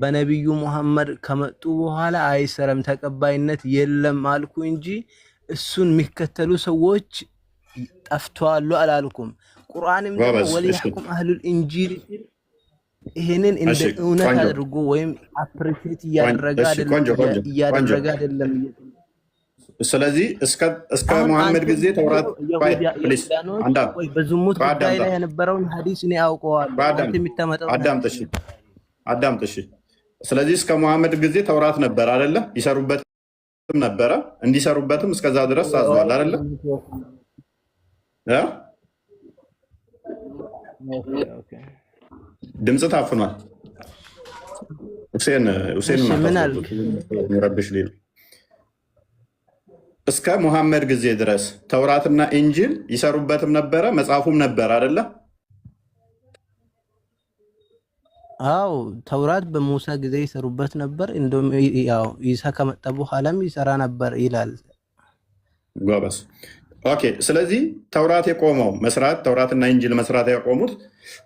በነብዩ መሐመድ ከመጡ በኋላ አይሰረም ተቀባይነት የለም አልኩ እንጂ እሱን የሚከተሉ ሰዎች ጠፍተዋል አላልኩም። ቁርአንም ደግሞ ወሊያኩም አህሉል ኢንጂል ይሄንን እንደ እውነት አድርጎ ወይም አፕሪሼት እያደረገ አይደለም። ስለዚህ እስከ መሐመድ ጊዜ ተውራት በዝሙት ጉዳይ ላይ የነበረውን ሐዲስ እኔ አውቀዋለሁ። አንተ የምታመጣው አዳምጥ። ስለዚህ እስከ መሐመድ ጊዜ ተውራት ነበር አይደለ? ይሰሩበትም ነበረ፣ እንዲሰሩበትም እስከዛ ድረስ ታዟል አይደለ? ድምጽ ታፍኗል። ሁሴን ረብሽ ሊል እስከ መሐመድ ጊዜ ድረስ ተውራትና ኢንጂል ይሰሩበትም ነበረ፣ መጽሐፉም ነበር አይደለ? አው ተውራት በሙሳ ጊዜ ይሰሩበት ነበር። እንደም ያው ኢሳ ከመጣ በኋላም ይሰራ ነበር ይላል። ጎበስ ኦኬ። ስለዚህ ተውራት የቆመው መስራት ተውራትና ኢንጂል መስራት ያቆሙት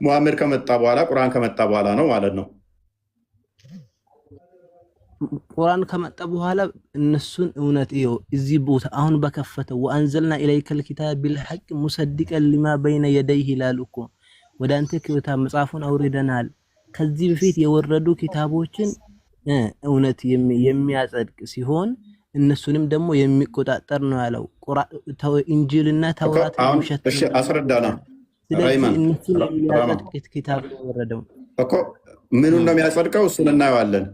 መሐመድ ከመጣ በኋላ ቁርአን ከመጣ በኋላ ነው ማለት ነው። ቁርአን ከመጣ በኋላ እነሱን እውነት ይኸው እዚህ ቦታ አሁን በከፈተው ወአንዘልና ኢለይከል ኪታብ ቢልሐቅ ሙሰድቀን ሊማ በይነ የደይሂ ይላል እኮ ወደ አንተ ክታብ መጽሐፉን አውርደናል ከዚህ በፊት የወረዱ ኪታቦችን እውነት የሚያጸድቅ ሲሆን እነሱንም ደግሞ የሚቆጣጠር ነው ያለው። ኢንጂልና ተውራት ውሸት እሺ አስረዳና ራይማን እነሱን የሚያጸድቅ ኪታብ ወረደው እኮ ምኑን ነው የሚያጸድቀው? እሱን እናየዋለን።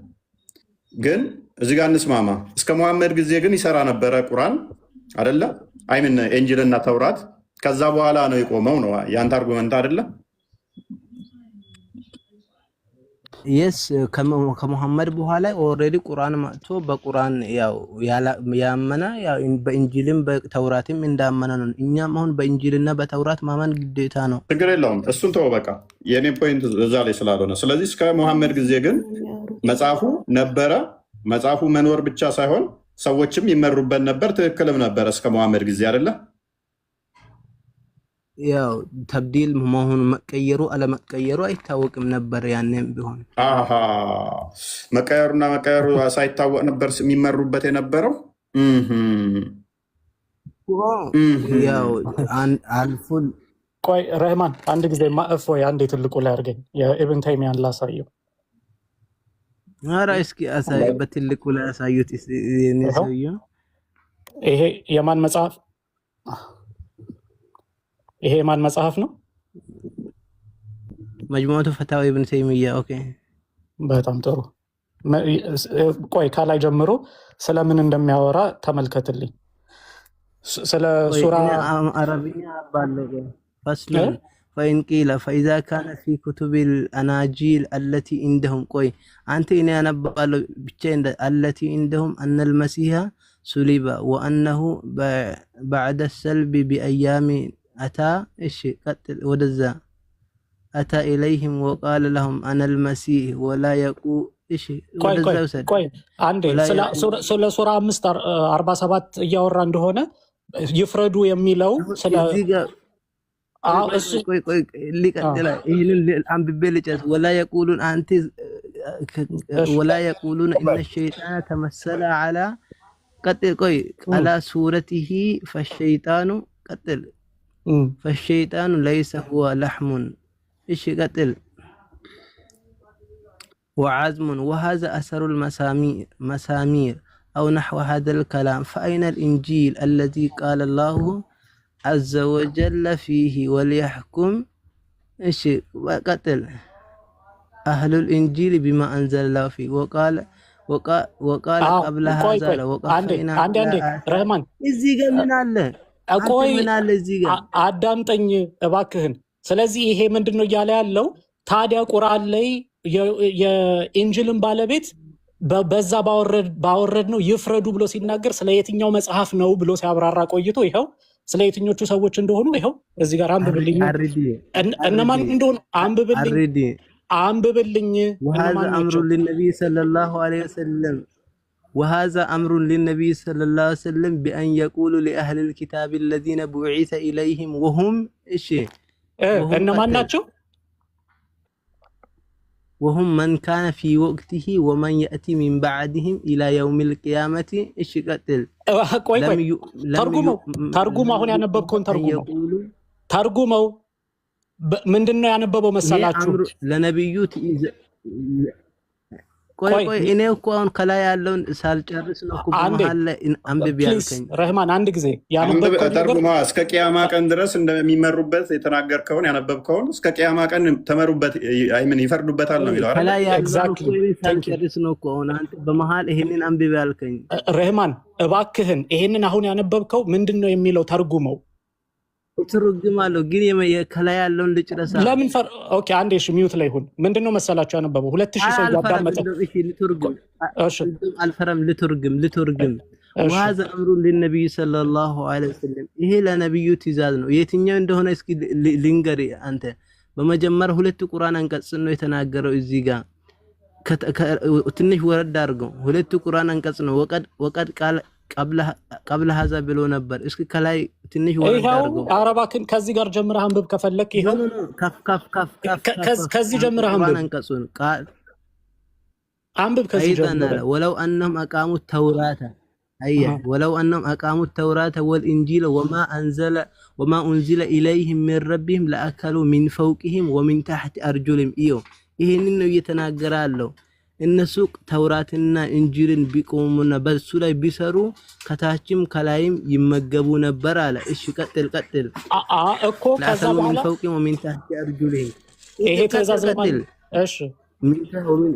ግን እዚህ ጋር እንስማማ። እስከ መሐመድ ጊዜ ግን ይሰራ ነበረ ቁርአን አይደለ? አይምን ኢንጂልና ተውራት ከዛ በኋላ ነው የቆመው ነው ያንተ አርጉመንት አይደለ? የስ ከመሐመድ በኋላ ኦሬዲ ቁርአን መጥቶ በቁርአን ያው ያመና ያው በኢንጂልም በተውራትም እንዳመና ነው። እኛም አሁን በኢንጂልና በተውራት ማመን ግዴታ ነው። ችግር የለውም። እሱን ተው በቃ የኔ ፖይንት እዛ ላይ ስላልሆነ። ስለዚህ እስከ መሐመድ ጊዜ ግን መጽሐፉ ነበረ። መጽሐፉ መኖር ብቻ ሳይሆን ሰዎችም ይመሩበት ነበር። ትክክልም ነበር እስከ መሐመድ ጊዜ አይደለ? ያው ተብዲል መሆኑ መቀየሩ አለመቀየሩ አይታወቅም ነበር። ያኔም ቢሆን መቀየሩና መቀየሩ ሳይታወቅ ነበር የሚመሩበት የነበረው። ያው አልፉል ቆይ ረህማን አንድ ጊዜ ማእፎ አንዴ ትልቁ ላይ አድርገኝ የኢብን ተይሚያን ላሳየው። ኧረ እስኪ አሳይ፣ በትልቁ ላይ አሳዩት። ይሄ የማን መጽሐፍ? ይሄ የማን መጽሐፍ ነው? መጅሙዓቱ ፈታዊ ኢብን ተይሚያ። ኦኬ በጣም ጥሩ። ቆይ ከላይ ጀምሮ ስለምን እንደሚያወራ ተመልከትልኝ። ስለ ሱራ አረብኛ ባለገ ፈስለን فإن قيل فإذا كان في كتب الأناجيل التي عندهم ቆይ አንተ እኔ ያነባለው ብቻ التي عندهم أن المسيح صلب وأنه بعد السلب بأيام أتى إيش قتل ودزا أتى إليهم وقال لهم أنا المسيح ولا يقول إيش ودزا وسد ቆይ አንዴ ስለ ሱራ 5:47 እያወራ እንደሆነ ይፍረዱ የሚለው ስለ ቆይ ሊቀጥላ ይሄንን አንብቤ ልጨርስ። ولا يقولون أنت ولا يقولون إن الشيطان تمثل على قتل ቆይ على صورته فالشيطان قتل فالشيطان ليس هو لحم إيش قتل وعزم وهذا أثر المسامير أو نحو هذا الكلام. فأين الإنجيل الذي قال الله عز وجل فيه وليحكم إيش قتل أهل الإنجيل بما أنزل الله فيه وقال قبل هذا وقفنا عندي رحمن إزاي من الله ቆይ አዳምጠኝ እባክህን። ስለዚህ ይሄ ምንድነው እያለ ያለው? ታዲያ ቁርአን ላይ የኢንጂልን ባለቤት በዛ ባወረድ ነው ይፍረዱ ብሎ ሲናገር ስለ የትኛው መጽሐፍ ነው ብሎ ሲያብራራ ቆይቶ ይኸው ስለ የትኞቹ ሰዎች እንደሆኑ ይኸው እዚህ ጋር አንብብልኝ። እነማን እንደሆኑ አንብብልኝ። وهذا أمر للنبي صلى الله عليه وسلم وهذا أمر للنبي صلى الله عليه وسلم بأن يقولوا لأهل الكتاب الذين بعث إليهم وهم إيش እነማን ናቸው? وهم من كان في وقته ومن يأتي من بعدهم إلى يوم القيامة إيش قتل ቆይ ተርጉመው አሁን ያነበብከውን ተርጉመው ምንድነው ያነበበው መሰላችሁ ለነብዩ ቆይ እኔ እኮ አሁን ከላይ ያለውን ሳልጨርስ ነው እኮ በመሃል አንብቤ ያልከኝ ረህማን አንድ ጊዜ ያነበብከው ተርጉመው እስከ ቂያማ ቀን ድረስ እንደሚመሩበት የተናገርከውን ያነበብከውን እስከ ቂያማ ቀን ተመሩበት አይምን ይፈርዱበታል ነው ይላል ከላይ ያለው ሳልጨርስ ነው እኮ አሁን አንተ በመሃል ይሄንን አንብቤ ያልከኝ ረህማን እባክህን ይሄንን አሁን ያነበብከው ምንድነው የሚለው ተርጉመው ትርጉማለሁ ግን ከላይ ያለውን ልጨርሳ ለምን ኦኬ አንዴ እሺ ሚውት ላይ ሁን ምንድነው መሰላችሁ ያነበበው 2000 ሰው ያዳመጠ እሺ ልትርጉም እሺ አልፈረም ልትርጉም وهذا امر للنبي صلى الله عليه وسلم ይሄ ለነብዩ ትእዛዝ ነው የትኛው እንደሆነ እስኪ ልንገሪ አንተ በመጀመሪያ ሁለት ቁርአን አንቀጽ ነው የተናገረው እዚህ ጋር ትንሽ ወረድ አድርገው ሁለት ቁርአን አንቀጽ ነው ወቀድ ቃል قبل هذا ብሎ ነበር እስኪ ከላይ ትንሽ ወረድ አድርገው አረባክን ከዚህ ጋር ጀምረህ አንብብ ከፈለክ ይሄ ከፍ ከዚህ ጀምረህ አንብብ አንቀጹን ቃል አንብብ ከዚህ ጀምረህ ولو انهم اقاموا التوراة ولو انهم اقاموا التوراة والانجيل وما انزل اليهم من ربهم لاكلوا من فوقهم ومن تحت ارجلهم ይሄንን ነው እየተናገራለሁ እነሱ ተውራትና እንጂልን ቢቆሙና በሱ ላይ ቢሰሩ ከታችም ከላይም ይመገቡ ነበር አለ እሺ ቀጥል እኮ ከዛ በኋላ فوقهم ومن تحت ارجلهم ይሄ ተዛዝ ማለት እሺ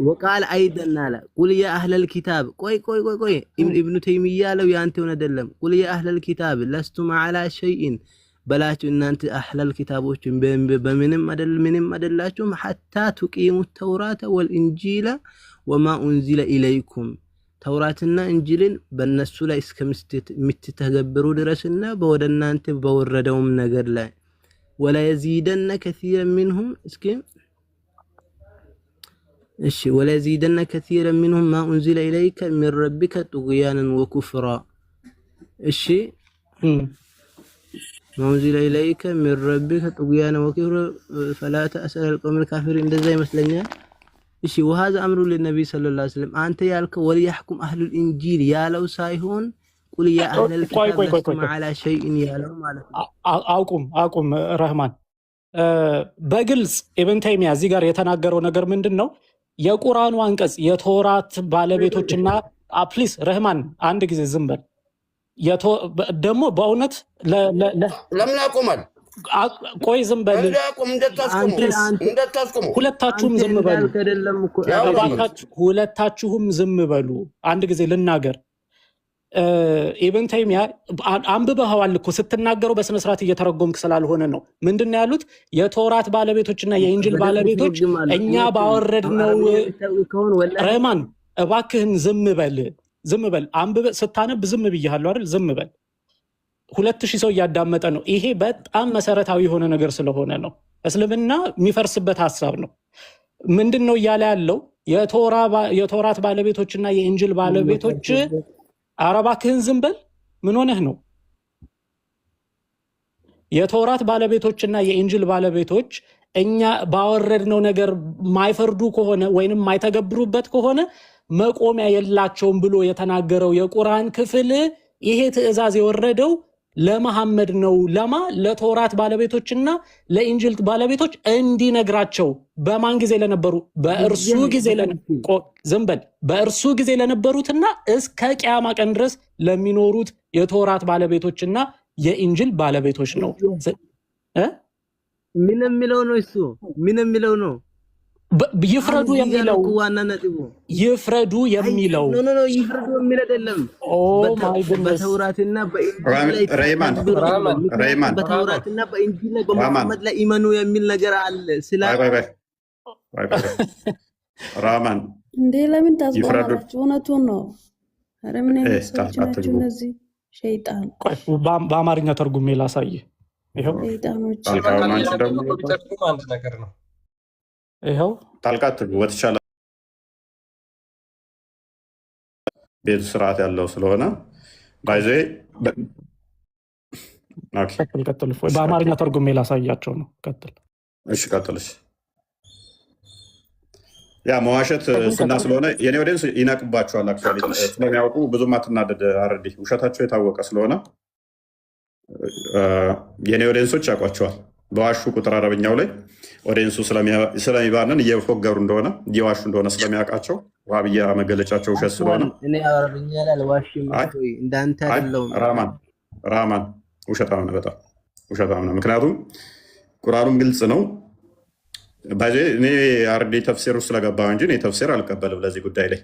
وقال ايضا لا قل يا اهل الكتاب ቆይ ابن تيميه ያለው ያንተው አይደለም قل يا اهل الكتاب لستم على شيء በላችሁ እናንተ አህለል ኪታቦችን በምንም አይደላችሁም حتى تقيموا التوراة والانجيل وما انزل اليكم ተውራትና እንጂልን በእነሱ ላይ እስከምትተገብሩ ድረስና በወደናንተ በወረደውም ነገር ላይ ولا يزيدن كثيرا منهم ولا يزيدن كثيرا منهم ما انزل اليك من ربك طغيانا وكفرا ما انزل اليك من ربك طغيانا وكفرا فلا تأسأل القوم الكافرين እንደዛ ይመስለኛል እሺ وهذا امر للنبي صلى الله عليه وسلم አንተ ያልከው وليحكم اهل الانجيل ያለው ሳይሆን قل يا اهل الكتاب لستم على شيء ያለው ማለት ነው አቁም ረህማን በግልጽ ኢብን ተይሚያ እዚህ ጋር የተናገረው ነገር ምንድነው የቁርአኑ አንቀጽ የተውራት ባለቤቶችና ፕሊስ ረህማን አንድ ጊዜ ዝም በል ደግሞ በእውነት ለምን አቆማል ቆይ ዝም በል እንደታስቆሙ ሁለታችሁም ዝም በሉ ሁለታችሁም ዝም በሉ አንድ ጊዜ ልናገር ኢብን ተይሚያ አንብበዋል እኮ ስትናገረው በስነ ስርዓት እየተረጎምክ ስላልሆነ ነው ምንድነው ያሉት የተውራት ባለቤቶችና የኢንጂል ባለቤቶች እኛ ባወረድነው ረህማን እባክህን ዝም በል አንብበ ስታነብ ዝም ብያለሁ አይደል ዝም በል 2000 ሰው ያዳመጠ ነው ይሄ በጣም መሰረታዊ የሆነ ነገር ስለሆነ ነው እስልምና የሚፈርስበት ሐሳብ ነው ምንድነው እያለ ያለው የተውራት ባለቤቶችና የኢንጂል ባለቤቶች አረባክህን ዝም በል ምን ሆነህ ነው የተውራት ባለቤቶችና የኢንጂል ባለቤቶች እኛ ባወረድነው ነገር ማይፈርዱ ከሆነ ወይንም ማይተገብሩበት ከሆነ መቆሚያ የላቸውም ብሎ የተናገረው የቁርአን ክፍል ይሄ ትእዛዝ የወረደው ለመሐመድ ነው ለተውራት ባለቤቶችና ለኢንጂል ባለቤቶች እንዲነግራቸው በማን ጊዜ ለነበሩ በእርሱ ጊዜ ለነበሩትና እስከ ቂያማ ቀን ድረስ ለሚኖሩት የተውራት ባለቤቶችና የኢንጂል ባለቤቶች ነው ምን የሚለው ነው እሱ ምን የሚለው ነው ይፍረዱ የሚለው ዋና ነጥቡ ይፍረዱ የሚለው ኖ ይፍረዱ የሚል አይደለም በተውራትና በኢንጂል ረይማን በተውራትና በኢንጂል ላይ በመሐመድ ላይ ኢማኑ የሚል ነገር አለ ራማን እንዴ ለምን ታስቆማላችሁ እውነቱን ነው ኧረ ምን ያስታችሁ እነዚህ ሸይጣን በአማርኛ ተርጉሜ ላሳይ ይሄው ሸይጣኖች አንድ ነገር ነው ይሄው ታልቃት ወተቻለ ቤት ስርዓት ያለው ስለሆነ ባይዘ ቀጥል በአማርኛ ተርጉሜ ላሳያቸው ነው ቀጥል እሺ ቀጥልሽ ያ መዋሸት ሱና ስለሆነ የኔ ኦዲየንስ ይነቅባቸዋል። አክቹዋሊ ስለሚያውቁ ብዙም አትናደድ። አረዲ ውሸታቸው የታወቀ ስለሆነ የኔ ኦዲየንሶች ያውቋቸዋል። በዋሹ ቁጥር አረብኛው ላይ ኦዲየንሱ ስለሚባንን እየፎገሩ እንደሆነ እየዋሹ እንደሆነ ስለሚያውቃቸው ዋብያ መገለጫቸው ውሸት ስለሆነ ራማን ውሸታም ነው፣ በጣም ውሸታም ነው። ምክንያቱም ቁርአኑም ግልጽ ነው። እኔ አርዲ ተፍሲር ውስጥ ስለገባ እንጂ እኔ ተፍሲር አልቀበልም ለዚህ ጉዳይ ላይ።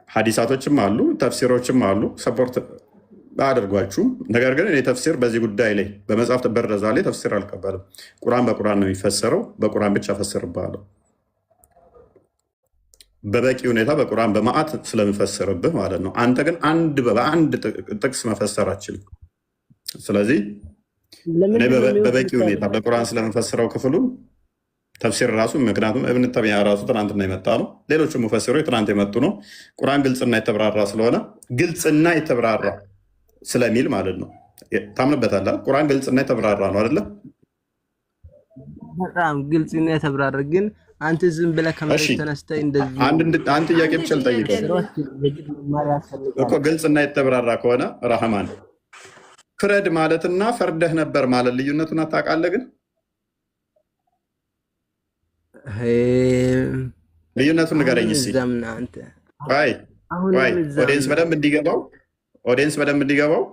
ሀዲሳቶችም አሉ ተፍሲሮችም አሉ፣ ሰፖርት አያደርጓችሁም። ነገር ግን እኔ ተፍሲር በዚህ ጉዳይ ላይ በመጽሐፍ በረዛ ላይ ተፍሲር አልቀበልም። ቁርአን በቁርአን ነው የሚፈሰረው፣ በቁርአን ብቻ ፈስርብሃለሁ። በበቂ ሁኔታ በቁርአን በማአት ስለምፈስርብህ ማለት ነው። አንተ ግን በአንድ ጥቅስ መፈሰር አችልም። ስለዚህ እኔ በበቂ ሁኔታ በቁርአን ስለምፈስረው ክፍሉን ተፍሲር ራሱ ምክንያቱም እብን ተይሚያ ራሱ ትናንትና የመጣ ነው። ሌሎችም ሙፈሲሮች ትናንት የመጡ ነው። ቁርአን ግልጽና የተብራራ ስለሆነ ግልጽና የተብራራ ስለሚል ማለት ነው። ታምንበታለህ? ቁርአን ግልጽና የተብራራ ነው አይደለ? በጣም ግልጽና የተብራራ ግን አንተ ዝም ብለህ ከመሬት ተነስተህ እንደዚህ አንድ ጥያቄ ብቻ ልጠይቅህ እኮ ግልጽና የተብራራ ከሆነ ረህማን ፍረድ ማለትና ፈርደህ ነበር ማለት ልዩነቱን አታውቃለህ? ግን ልዩነቱን ንገረኝ እስኪ። ኦዲየንስ በደንብ እንዲገባው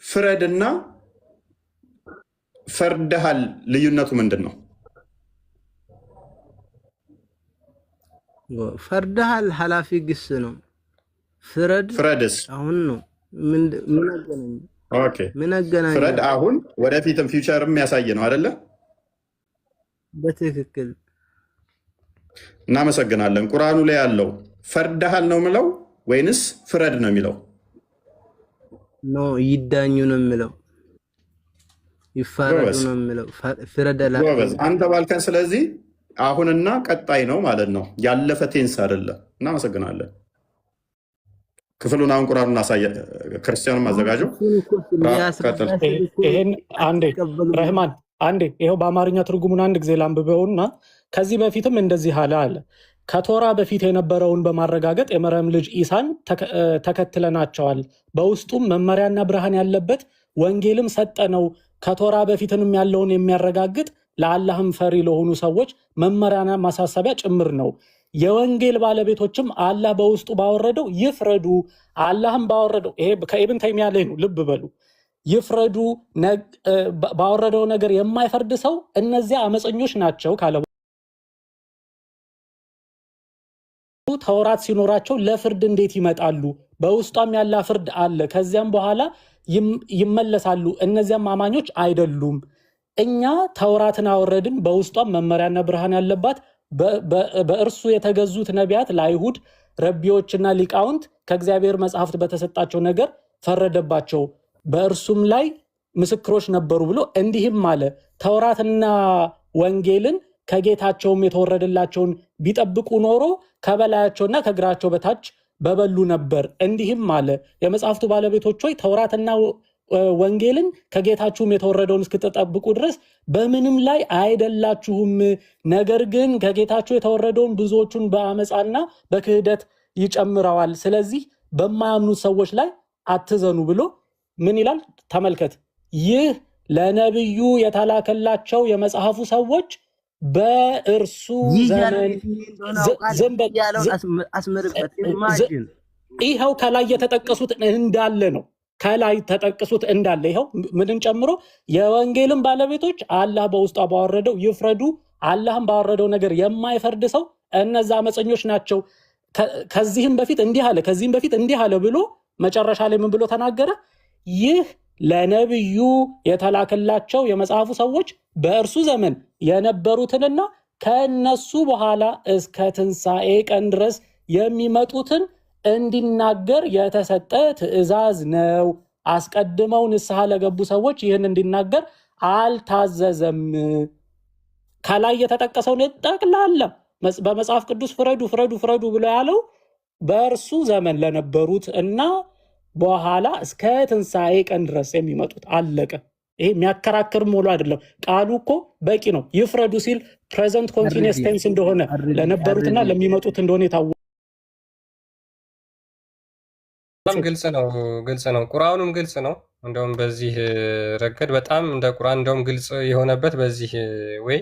ፍረድና ፈርደሃል ልዩነቱ ምንድን ነው? ፈርደሃል ኃላፊ ግስ ነው። ፍረድስ አሁን ነው። ምን አገናኝ? ፍረድ አሁን ወደፊትም ፊውቸርም የሚያሳይ ነው አይደለ? በትክክል እናመሰግናለን። ቁርአኑ ላይ ያለው ፈርደሃል ነው የሚለው ወይንስ ፍረድ ነው የሚለው? ኖ ይዳኙ ነው የሚለው፣ ይፈረዱ ነው የሚለው። ፍረደላ አንተ ባልከን። ስለዚህ አሁንና ቀጣይ ነው ማለት ነው፣ ያለፈ ቴንስ አይደለም። እናመሰግናለን። ክፍሉን አሁን ቁርአኑን አሳየ። ክርስቲያኑም አዘጋጀው። ይሄን አንዴ ረህማን አንዴ ይኸው በአማርኛ ትርጉሙን አንድ ጊዜ ላንብበውና ከዚህ በፊትም እንደዚህ አለ። ከቶራ በፊት የነበረውን በማረጋገጥ የመርየም ልጅ ኢሳን ተከትለናቸዋል። በውስጡም መመሪያና ብርሃን ያለበት ወንጌልም ሰጠነው። ከቶራ በፊትንም ያለውን የሚያረጋግጥ ለአላህም ፈሪ ለሆኑ ሰዎች መመሪያና ማሳሰቢያ ጭምር ነው። የወንጌል ባለቤቶችም አላህ በውስጡ ባወረደው ይፍረዱ። አላህም ባወረደው ይሄ ከኢብን ተይሚያ ላይ ነው፣ ልብ በሉ። ይፍረዱ ባወረደው ነገር የማይፈርድ ሰው እነዚያ አመፀኞች ናቸው ካለ ተውራት ሲኖራቸው ለፍርድ እንዴት ይመጣሉ? በውስጧም ያለ ፍርድ አለ። ከዚያም በኋላ ይመለሳሉ። እነዚያም አማኞች አይደሉም። እኛ ተውራትን አወረድን፣ በውስጧም መመሪያና ብርሃን ያለባት በእርሱ የተገዙት ነቢያት ለአይሁድ ረቢዎችና ሊቃውንት ከእግዚአብሔር መጽሐፍት በተሰጣቸው ነገር ፈረደባቸው፣ በእርሱም ላይ ምስክሮች ነበሩ ብሎ እንዲህም አለ። ተውራትና ወንጌልን ከጌታቸውም የተወረደላቸውን ቢጠብቁ ኖሮ ከበላያቸውና ከእግራቸው በታች በበሉ ነበር። እንዲህም አለ። የመጽሐፍቱ ባለቤቶች ሆይ ተውራትና ወንጌልን ከጌታችሁም የተወረደውን እስክትጠብቁ ድረስ በምንም ላይ አይደላችሁም። ነገር ግን ከጌታችሁ የተወረደውን ብዙዎቹን በአመፃና በክህደት ይጨምረዋል። ስለዚህ በማያምኑት ሰዎች ላይ አትዘኑ ብሎ ምን ይላል? ተመልከት። ይህ ለነብዩ የተላከላቸው የመጽሐፉ ሰዎች በእርሱ ይኸው ከላይ የተጠቀሱት እንዳለ ነው። ከላይ ተጠቅሱት እንዳለ ይኸው ምንን ጨምሮ የወንጌልን ባለቤቶች አላህ በውስጧ ባወረደው ይፍረዱ። አላህም ባወረደው ነገር የማይፈርድ ሰው እነዛ አመፀኞች ናቸው። ከዚህም በፊት እንዲህ አለ፣ ከዚህም በፊት እንዲህ አለ ብሎ መጨረሻ ላይ ምን ብሎ ተናገረ? ይህ ለነብዩ የተላከላቸው የመጽሐፉ ሰዎች በእርሱ ዘመን የነበሩትንና ከነሱ በኋላ እስከ ትንሣኤ ቀን ድረስ የሚመጡትን እንዲናገር የተሰጠ ትእዛዝ ነው። አስቀድመው ንስሐ ለገቡ ሰዎች ይህን እንዲናገር አልታዘዘም። ከላይ የተጠቀሰውን ጠቅላላ በመጽሐፍ ቅዱስ ፍረዱ ፍረዱ ፍረዱ ብሎ ያለው በእርሱ ዘመን ለነበሩት እና በኋላ እስከ ትንሣኤ ቀን ድረስ የሚመጡት አለቀ። ይሄ የሚያከራክር ሙሉ አይደለም። ቃሉ እኮ በቂ ነው። ይፍረዱ ሲል ፕሬዘንት ኮንቲኒየስ ቴንስ እንደሆነ ለነበሩትና ለሚመጡት እንደሆነ የታወቀ ግልጽ ነው። ቁርአኑም ግልጽ ነው። እንደውም በዚህ ረገድ በጣም እንደ ቁርአን እንደውም ግልጽ የሆነበት በዚህ ወይ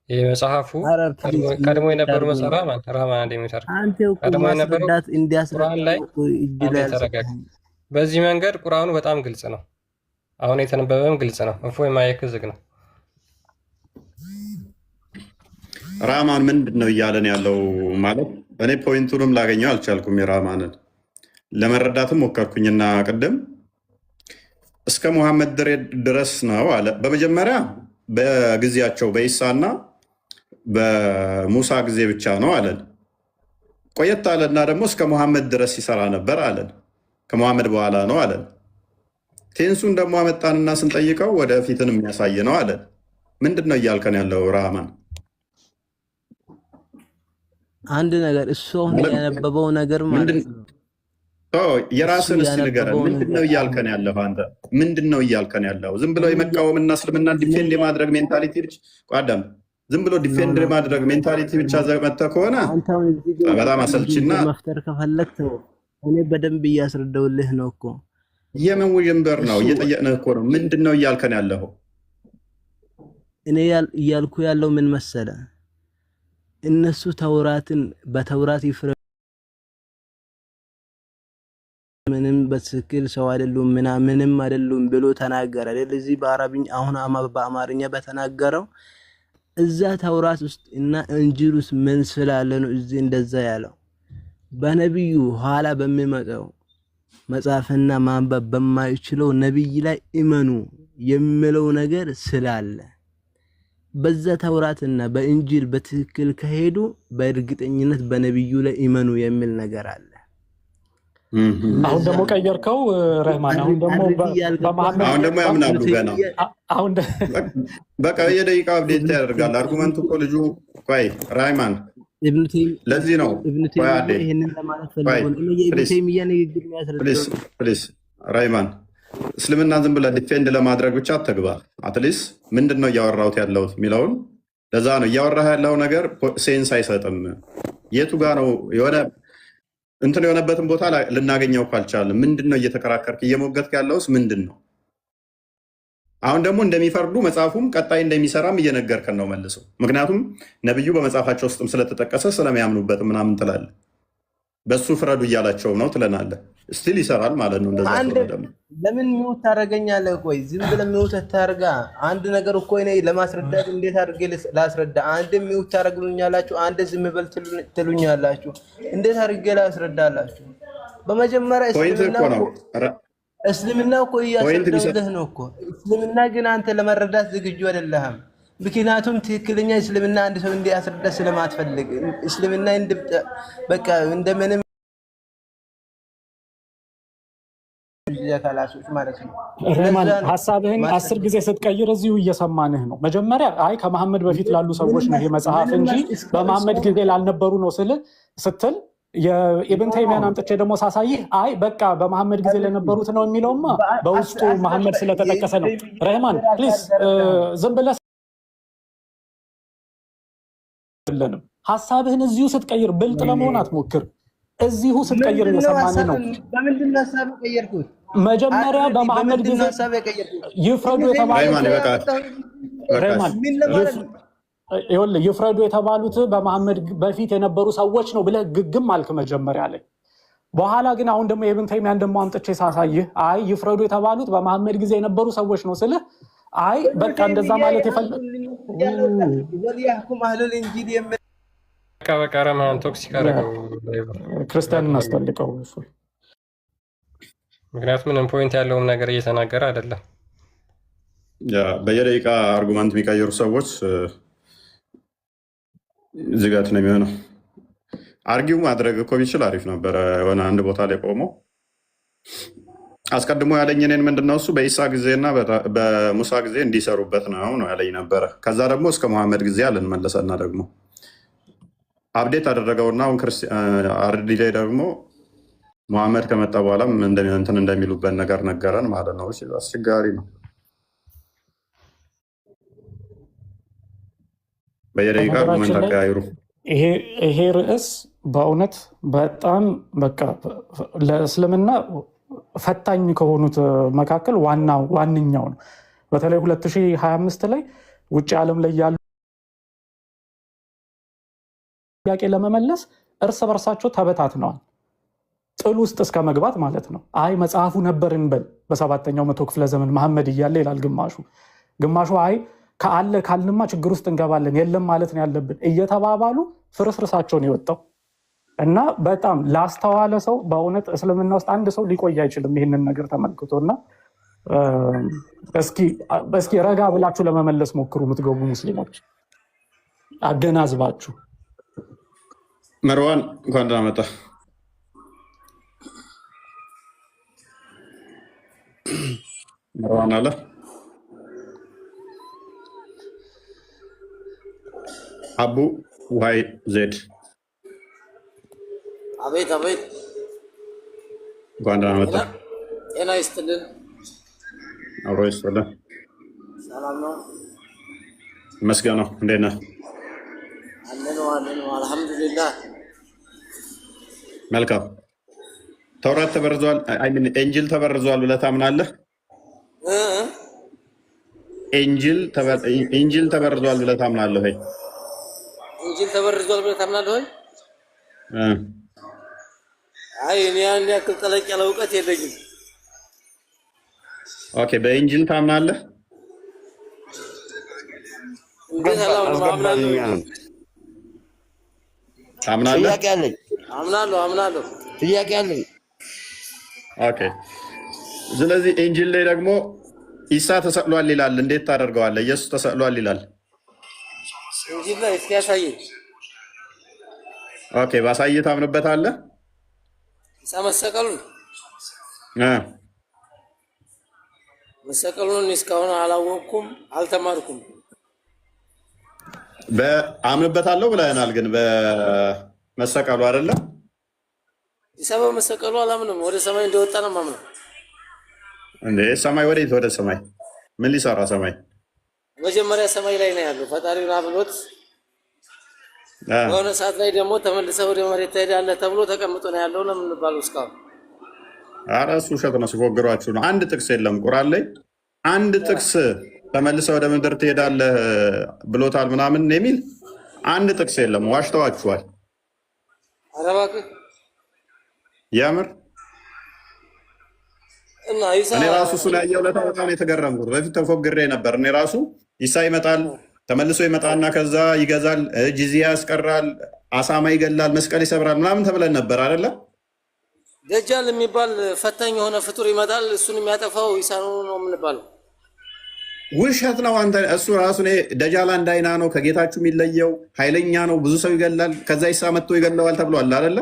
ይህ መጽሐፉ ቀድሞ የነበሩ መጽሐፍ ራህማን እንደሚሰራ ቀድሞ የነበሩ ቁርአን ላይ ተረጋግ። በዚህ መንገድ ቁርአኑ በጣም ግልጽ ነው። አሁን የተነበበም ግልጽ ነው። እፎይ ማየክ ዝግ ነው። ራህማን ምንድን ነው እያለን ያለው ማለት እኔ ፖይንቱንም ላገኘው አልቻልኩም። የራህማንን ለመረዳትም ሞከርኩኝና ቅድም እስከ ሙሐመድ ድረስ ነው አለ። በመጀመሪያ በጊዜያቸው በኢሳና በሙሳ ጊዜ ብቻ ነው አለን። ቆየት አለና ደግሞ እስከ ሙሐመድ ድረስ ይሰራ ነበር አለን። ከሙሐመድ በኋላ ነው አለን። ቴንሱን ደግሞ አመጣንና ስንጠይቀው ወደፊትን የሚያሳይ ነው አለን። ምንድን ነው እያልከን ያለው ራህማን? አንድ ነገር እሱ ያነበበው ነገር ማለት ነው። የራስን እስኪ ንገረን። ምንድን ነው እያልከን ያለው አንተ? ምንድን ነው እያልከን ያለው? ዝም ብለው የመቃወምና እስልምና ዲፌንድ የማድረግ ሜንታሊቲ ብቻ ቋዳም ዝም ብሎ ዲፌንድ የማድረግ ሜንታሊቲ ብቻ ዘመተ ከሆነ በጣም አሰልችና መፍጠር ከፈለክ እኔ በደንብ እያስረዳውልህ ነው እኮ። የምን ውዥንበር ነው? እየጠየቅንህ እኮ ነው። ምንድን ነው እያልከን ያለው? እኔ እያልኩ ያለው ምን መሰለ፣ እነሱ ተውራትን በተውራት ይፍረ ምንም በትክክል ሰው አይደሉም ምንም አይደሉም ብሎ ተናገረ አይደል? እዚህ በአረብኛ አሁን በአማርኛ በተናገረው እዛ ተውራት ውስጥ እና እንጂል ውስጥ ምን ስላለ ነው እዚህ እንደዛ ያለው? በነብዩ ኋላ በሚመጣው መጽሐፍና ማንበብ በማይችለው ነብይ ላይ እመኑ የሚለው ነገር ስላለ በዛ ተውራትና በእንጂል በትክክል ከሄዱ በእርግጠኝነት በነብዩ ላይ እመኑ የሚል ነገር አለ። አሁን ደግሞ ቀየርከው ረህማን። አሁን ደግሞ ያምናሉ ገና በቃ የደቂቃ አብዴት ያደርጋል። አርጉመንቱ እኮ ልጁ ቆይ ራህማን ለዚህ ነው ፕሊስ ራህማን እስልምና ዝም ብለህ ዲፌንድ ለማድረግ ብቻ አትግባ። አትሊስት ምንድን ነው እያወራሁት ያለሁት የሚለውን ለዛ ነው እያወራህ ያለው ነገር ሴንስ አይሰጥም። የቱ ጋ ነው የሆነ እንትን የሆነበትን ቦታ ልናገኘው ካልቻለም ምንድን ነው እየተከራከርክ እየሞገትክ ያለውስ ምንድን ነው? አሁን ደግሞ እንደሚፈርዱ መጽሐፉም ቀጣይ እንደሚሰራም እየነገርከን ነው መልሰው። ምክንያቱም ነብዩ በመጽሐፋቸው ውስጥም ስለተጠቀሰ ስለሚያምኑበት ምናምን ትላለህ። በሱ ፍረዱ እያላቸው ነው ትለናለህ። ስቲል ይሰራል ማለት ነው። እንደዛ ደግሞ ለምን ሚውት ታደርገኛለህ? ቆይ ዝም ብለህ ሚውት ታርጋ። አንድ ነገር እኮ እኔ ለማስረዳት እንዴት አድርጌ ላስረዳ? አንድ ሚውት ታደርጉኛላችሁ፣ አንድ ዝም በል ትሉኛላችሁ። እንዴት አድርጌ ላስረዳላችሁ? በመጀመሪያ እስልምና እኮ እያስረዳሁልህ ነው እኮ። እስልምና ግን አንተ ለመረዳት ዝግጁ አይደለህም። ምክንያቱም ትክክለኛ እስልምና አንድ ሰው እንዲያስረዳ ስለማትፈልግ እስልምና በቃ እንደምንም ማለት ነው። ሀሳብህን 10 ጊዜ ስትቀይር እዚሁ እየሰማንህ ነው። መጀመሪያ አይ ከመሐመድ በፊት ላሉ ሰዎች ነው ይሄ መጽሐፍ እንጂ በመሐመድ ጊዜ ላልነበሩ ነው ስትል የኢብን ተይሚያን አምጥቼ ደግሞ ሳሳይህ አይ በቃ በመሐመድ ጊዜ ለነበሩት ነው የሚለውማ በውስጡ መሐመድ ስለተጠቀሰ ነው። ረህማን ፕሊዝ ዝም ብለህ ሀሳብህን እዚሁ ስትቀይር ብልጥ ለመሆን አትሞክር። እዚሁ ስትቀይር እየሰማንህ ነው። በምንድን ነው ሀሳብ የቀየርኩት? መጀመሪያ በመሐመድ ጊዜ ይፍረዱ ይፍረዱ የተባሉት በመሐመድ በፊት የነበሩ ሰዎች ነው ብለህ ግግም አልክ መጀመሪያ ላይ። በኋላ ግን አሁን ደግሞ የኢብን ተይሚያን ደግሞ አምጥቼ ሳሳይህ አይ ይፍረዱ የተባሉት በመሐመድ ጊዜ የነበሩ ሰዎች ነው ስልህ አይ በቃ እንደዛ ማለት በቃ ረህማን ቶክሲክ አደረገው ክርስቲያን እናስጠልቀው። ምክንያቱም ምንም ፖይንት ያለውም ነገር እየተናገረ አይደለም። በየደቂቃ አርጉመንት የሚቀይሩ ሰዎች ዝጋት ነው የሚሆነው። አርጊው ማድረግ እኮ ቢችል አሪፍ ነበረ። የሆነ አንድ ቦታ ላይ ቆሞ አስቀድሞ ያለኝ እኔን ምንድነው እሱ በኢሳ ጊዜና በሙሳ ጊዜ እንዲሰሩበት ነው ያለኝ ነበረ። ከዛ ደግሞ እስከ መሐመድ ጊዜ አለን መለሰና ደግሞ አብዴት አደረገውና አሁን አርዲ ላይ ደግሞ መሐመድ ከመጣ በኋላም እንትን እንደሚሉበት ነገር ነገረን ማለት ነው። አስቸጋሪ ነው። በየደቂቃ ኮመንት አቀያይሩ። ይሄ ርዕስ በእውነት በጣም በቃ ለእስልምና ፈታኝ ከሆኑት መካከል ዋነኛው ነው። በተለይ 2025 ላይ ውጭ ዓለም ላይ ያሉ ጥያቄ ለመመለስ እርስ በርሳቸው ተበታትነዋል። ጥል ውስጥ እስከ መግባት ማለት ነው። አይ መጽሐፉ ነበር እንበል በ7ኛው መቶ ክፍለ ዘመን መሐመድ እያለ ይላል ግማሹ አይ ከአለ ካልንማ ችግር ውስጥ እንገባለን የለም ማለት ነው ያለብን እየተባባሉ ፍርስርሳቸውን የወጣው እና በጣም ላስተዋለ ሰው በእውነት እስልምና ውስጥ አንድ ሰው ሊቆይ አይችልም ይህንን ነገር ተመልክቶና እስኪ ረጋ ብላችሁ ለመመለስ ሞክሩ። የምትገቡ ሙስሊሞች አገናዝባችሁ። መርዋን እንኳን ደህና መጣ። መርዋን አለ አቡ ዋይ ዜድ አቤት አቤት። እንኳን ደህና መጣ። ጤና ይስጥልን። አብሮ ይስጥልን። ሰላም ነው? መስገን ነው። እንዴት ነህ? አለን አልሐምዱሊላህ። መልካም። ተውራት ተበርዟል፣ ኤንጅል ተበርዟል ብለህ ታምናለህ? ኤንጅል ተበርዟል ብለህ ታምናለህ ወይ? ኢንጂል ተበርዟል ብለህ ታምናለህ ወይ? አይ እኔ ያን ያክል ጠለቅ ያለ እውቀት የለኝም። ኦኬ፣ በኢንጂል ታምናለህ? እንዴት አምናለሁ? ታምናለህ? ጥያቄ አለኝ። አምናለሁ። ጥያቄ አለኝ። ኦኬ፣ ስለዚህ ኢንጂል ላይ ደግሞ ኢሳ ተሰቅሏል ይላል። እንዴት ታደርገዋለህ? ኢየሱስ ተሰቅሏል ይላል። ኢንጂል ላይ እስኪ ያሳየኝ። ኦኬ፣ ባሳየህ ታምንበታለህ? ኢሳ መሰቀሉን እስካሁን አላወቅኩም፣ አልተማርኩም። በአምንበታለሁ ብለህናል፣ ግን በመሰቀሉ አይደለም። ኢሳ በመሰቀሉ አላምንም። ወደ ሰማይ እንደወጣ ነው የማምነው። እንዴ ሰማይ ወዴት? ወደ ሰማይ ምን ሊሰራ? ሰማይ መጀመሪያ ሰማይ ላይ ነው ያለው። ፈጣሪውን አብሎት በሆነ ሰዓት ላይ ደግሞ ተመልሰህ ወደ መሬት ትሄዳለህ ተብሎ ተቀምጦ ነው ያለው ነው የምንባለው እስካሁን። ኧረ እሱ ውሸት ነው፣ ሲፎግሯችሁ ነው። አንድ ጥቅስ የለም ቁርአን ላይ አንድ ጥቅስ ተመልሰህ ወደ ምድር ትሄዳለህ ብሎታል ምናምን የሚል አንድ ጥቅስ የለም። ዋሽተዋችኋል። ኧረ እባክህ የምር እኔ ራሱ እሱን ያየው ዕለት በጣም የተገረምኩት። በፊት ተፎግሬ ነበር። እኔ ራሱ ኢሳ ይመጣል ተመልሶ ይመጣና ከዛ ይገዛል፣ ጂዚያ ያስቀራል፣ አሳማ ይገላል፣ መስቀል ይሰብራል ምናምን ተብለን ነበር አይደለ? ደጃል የሚባል ፈታኝ የሆነ ፍጡር ይመጣል፣ እሱን የሚያጠፋው ኢሳ ነው የምንባለው። ውሸት ነው። አንተ እሱ ራሱ ደጃል አንድ አይና ነው፣ ከጌታችሁ የሚለየው ኃይለኛ ነው፣ ብዙ ሰው ይገላል፣ ከዛ ኢሳ መጥቶ ይገለዋል ተብሏል አይደለ?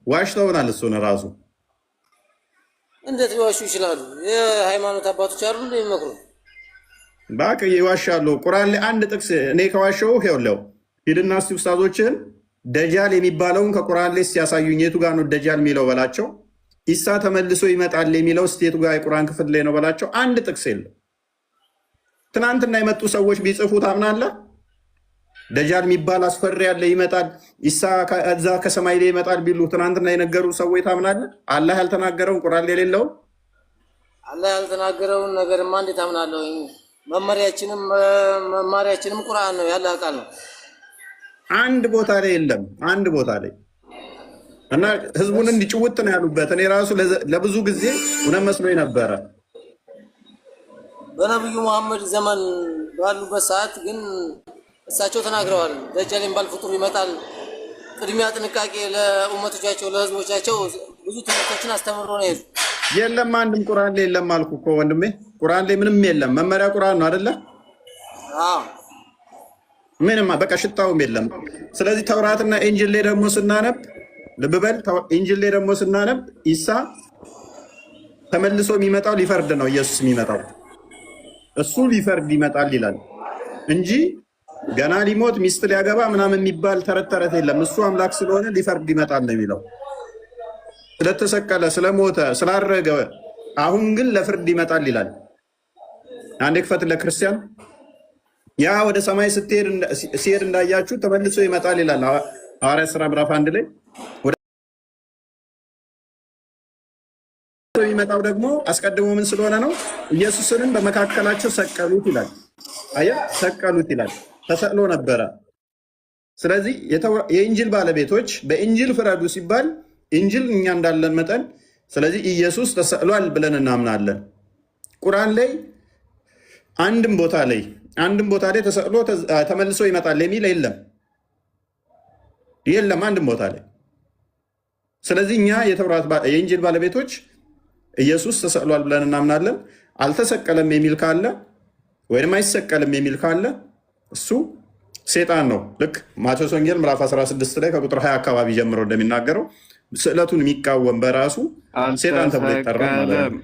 ዋሽተውናል። እሱን ራሱ እንዴት ሊዋሹ ይችላሉ? የሃይማኖት አባቶች አሉ እንደሚመክሩ ባክ ይዋሻሉ። ቁርአን ላይ አንድ ጥቅስ እኔ ከዋሸው ይኸውልህ፣ ሂድና እስቲ ኡስታዞችን ደጃል የሚባለውን ከቁርአን ላይ ሲያሳዩኝ የቱ ጋር ነው ደጃል የሚለው በላቸው። ኢሳ ተመልሶ ይመጣል የሚለው እስቲ የቱ ጋር የቁርአን ክፍል ላይ ነው በላቸው። አንድ ጥቅስ የለም። ትናንትና የመጡ ሰዎች ቢጽፉ ታምናለህ? ደጃል የሚባል አስፈሪ ያለ ይመጣል፣ ኢሳ ከዛ ከሰማይ ላይ ይመጣል ቢሉ ትናንትና የነገሩ ሰዎች ታምናለህ? አላህ ያልተናገረውን ቁርአን ላይ የሌለውን አላህ ያልተናገረውን ነገርማ እንዴት አምናለሁ? መማሪያችንም ቁርአን ነው፣ ያለ ቃል ነው። አንድ ቦታ ላይ የለም። አንድ ቦታ ላይ እና ህዝቡን እንዲጭውት ነው ያሉበት። እኔ ራሱ ለብዙ ጊዜ እውነት መስሎኝ ነበረ። በነብዩ መሐመድ ዘመን ባሉበት ሰዓት ግን እሳቸው ተናግረዋል። ደጃል የሚባል ፍጡር ይመጣል፣ ቅድሚያ ጥንቃቄ ለኡመቶቻቸው ለህዝቦቻቸው ብዙ ትምህርቶችን አስተምሮ ነው ሄዱ። የለም አንድም ቁርአን ላይ የለም አልኩ እኮ ወንድሜ። ቁርአን ላይ ምንም የለም። መመሪያ ቁርአን ነው አይደለ? ምንም በቃ ሽታውም የለም። ስለዚህ ተውራትና ኢንጂል ላይ ደግሞ ስናነብ ልብ በል፣ ኢንጂል ላይ ደግሞ ስናነብ ኢሳ ተመልሶ የሚመጣው ሊፈርድ ነው። ኢየሱስ የሚመጣው እሱ ሊፈርድ ይመጣል ይላል እንጂ ገና ሊሞት ሚስት ሊያገባ ምናምን የሚባል ተረት ተረት የለም። እሱ አምላክ ስለሆነ ሊፈርድ ይመጣል ነው የሚለው። ስለተሰቀለ፣ ስለሞተ፣ ስላረገ አሁን ግን ለፍርድ ይመጣል ይላል። አንዴ ክፈት ለክርስቲያን። ያ ወደ ሰማይ ሲሄድ እንዳያችሁ ተመልሶ ይመጣል ይላል ሐዋርያት ሥራ ምዕራፍ 1 ላይ። የሚመጣው ደግሞ አስቀድሞ ምን ስለሆነ ነው? ኢየሱስንም በመካከላቸው ሰቀሉት ይላል። አየህ፣ ሰቀሉት ይላል። ተሰቅሎ ነበረ። ስለዚህ የኢንጅል ባለቤቶች በኢንጅል ፍረዱ ሲባል ኢንጅል እኛ እንዳለን መጠን ስለዚህ ኢየሱስ ተሰቅሏል ብለን እናምናለን። ቁርአን ላይ አንድም ቦታ ላይ ተሰቅሎ ተመልሶ ይመጣል የሚል የለም አንድም ቦታ ላይ። ስለዚህ እኛ የኢንጅል ባለቤቶች ኢየሱስ ተሰቅሏል ብለን እናምናለን። አልተሰቀለም የሚል ካለ ወይም አይሰቀልም የሚል ካለ እሱ ሴጣን ነው። ልክ ማቴዎስ ወንጌል ምዕራፍ 16 ላይ ከቁጥር 20 አካባቢ ጀምሮ እንደሚናገረው ስዕለቱን የሚቃወም በራሱ ሴጣን ተብሎ ይጠራል ማለት ነው።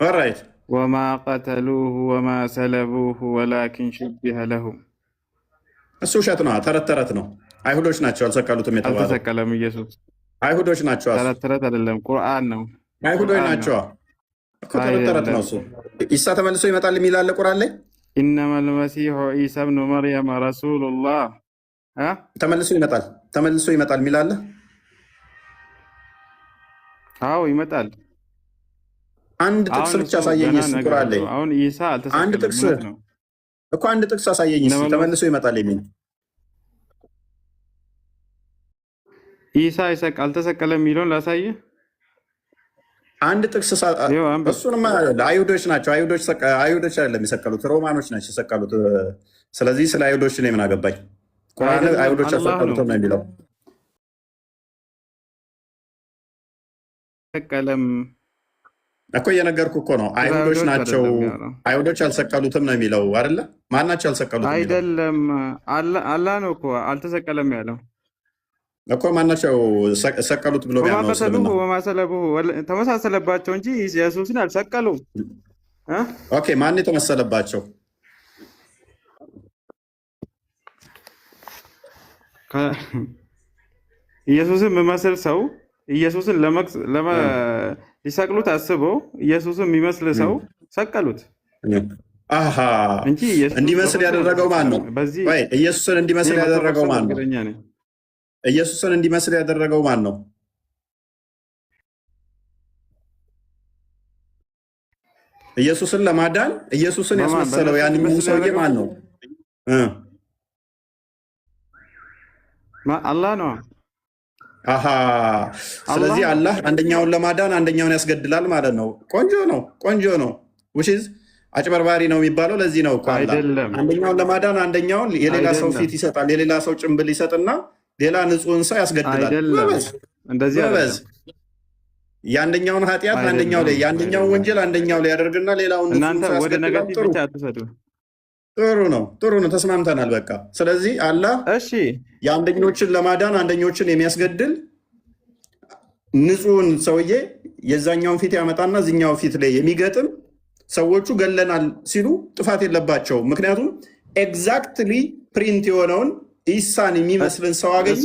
ኦራይት ወማ ቀተሉሁ ወማ ሰለቡሁ ወላኪን ሹቢሀ ለሁም። እሱ ውሸት ነው፣ ተረት ነው። አይሁዶች ናቸው አልሰቀሉትም የተባለው። አልተሰቀለም ኢየሱስ። አይሁዶች ናቸው። ተረት አይደለም፣ ቁርአን ነው። አይሁዶች ናቸው እኮ ተረት ነው። እሱ ኢሳ ተመልሶ ይመጣል የሚል አለ ቁርአን ላይ። ኢነመል መሲሑ ዒሳ ብኑ መርየም ረሱሉላህ። ተመልሶ ይመጣል የሚል አለ። አዎ ይመጣል። አንድ ጥቅስ ብቻ አሳየኝ ቁርአን ላይ። አሁን ኢሳ አልተሰቀለም። አንድ ጥቅስ አሳየኝ ተመልሶ ይመጣል የሚል። ኢሳ አልተሰቀለም የሚለውን ላሳየ። አንድ ጥቅስ እሱንማ አይሁዶች ናቸው። አይሁዶች አይደለም የሰቀሉት፣ ሮማኖች ናቸው የሰቀሉት። ስለዚህ ስለ አይሁዶች እኔ ምን አገባኝ? ቁርአን አይሁዶች አልሰቀሉትም ነው የሚለው። ሰቀለም እኮ እየነገርኩህ እኮ ነው። አይሁዶች ናቸው። አይሁዶች አልሰቀሉትም ነው የሚለው አይደለ? ማናቸው ያልሰቀሉት? አይደለም አላህ ነው እኮ አልተሰቀለም ያለው እኮ። ማናቸው ሰቀሉት ብሎ ተመሳሰለባቸው እንጂ ኢየሱስን አልሰቀሉም። ኦኬ፣ ማን የተመሰለባቸው? ኢየሱስን የሚመስል ሰው ኢየሱስን ሊሰቅሉት አስበው ኢየሱስን የሚመስል ሰው ሰቀሉት እንጂ እንዲመስል ያደረገው ማን ነው? ኢየሱስን እንዲመስል ያደረገው ማን ነው? ኢየሱስን እንዲመስል ያደረገው ማን ነው? ኢየሱስን ለማዳን ኢየሱስን ያስመሰለው ያንኛው ሰውዬ ማን ነው? አላህ ነው። ስለዚህ አላህ አንደኛውን ለማዳን አንደኛውን ያስገድላል ማለት ነው። ቆንጆ ነው። ውሽዝ አጭበርባሪ ነው የሚባለው ለዚህ ነው እኮ። አንደኛውን ለማዳን አንደኛውን የሌላ ሰው ፊት ይሰጣል። የሌላ ሰው ጭንብል ይሰጥና ሌላ ንጹህን ሰው ያስገድላል። በበዝ የአንደኛውን ኃጢአት አንደኛው ላይ የአንደኛውን ወንጀል አንደኛው ላይ ያደርግና ሌላውን ወደ ነገቲቭ ብቻ አትሰዱ። ጥሩ ነው፣ ተስማምተናል። በቃ ስለዚህ አላህ የአንደኞችን ለማዳን አንደኞችን የሚያስገድል ንጹህን ሰውዬ የዛኛውን ፊት ያመጣና እዚኛው ፊት ላይ የሚገጥም ሰዎቹ ገለናል ሲሉ ጥፋት የለባቸውም። ምክንያቱም ኤግዛክትሊ ፕሪንት የሆነውን ኢሳን የሚመስልን ሰው አገኙ።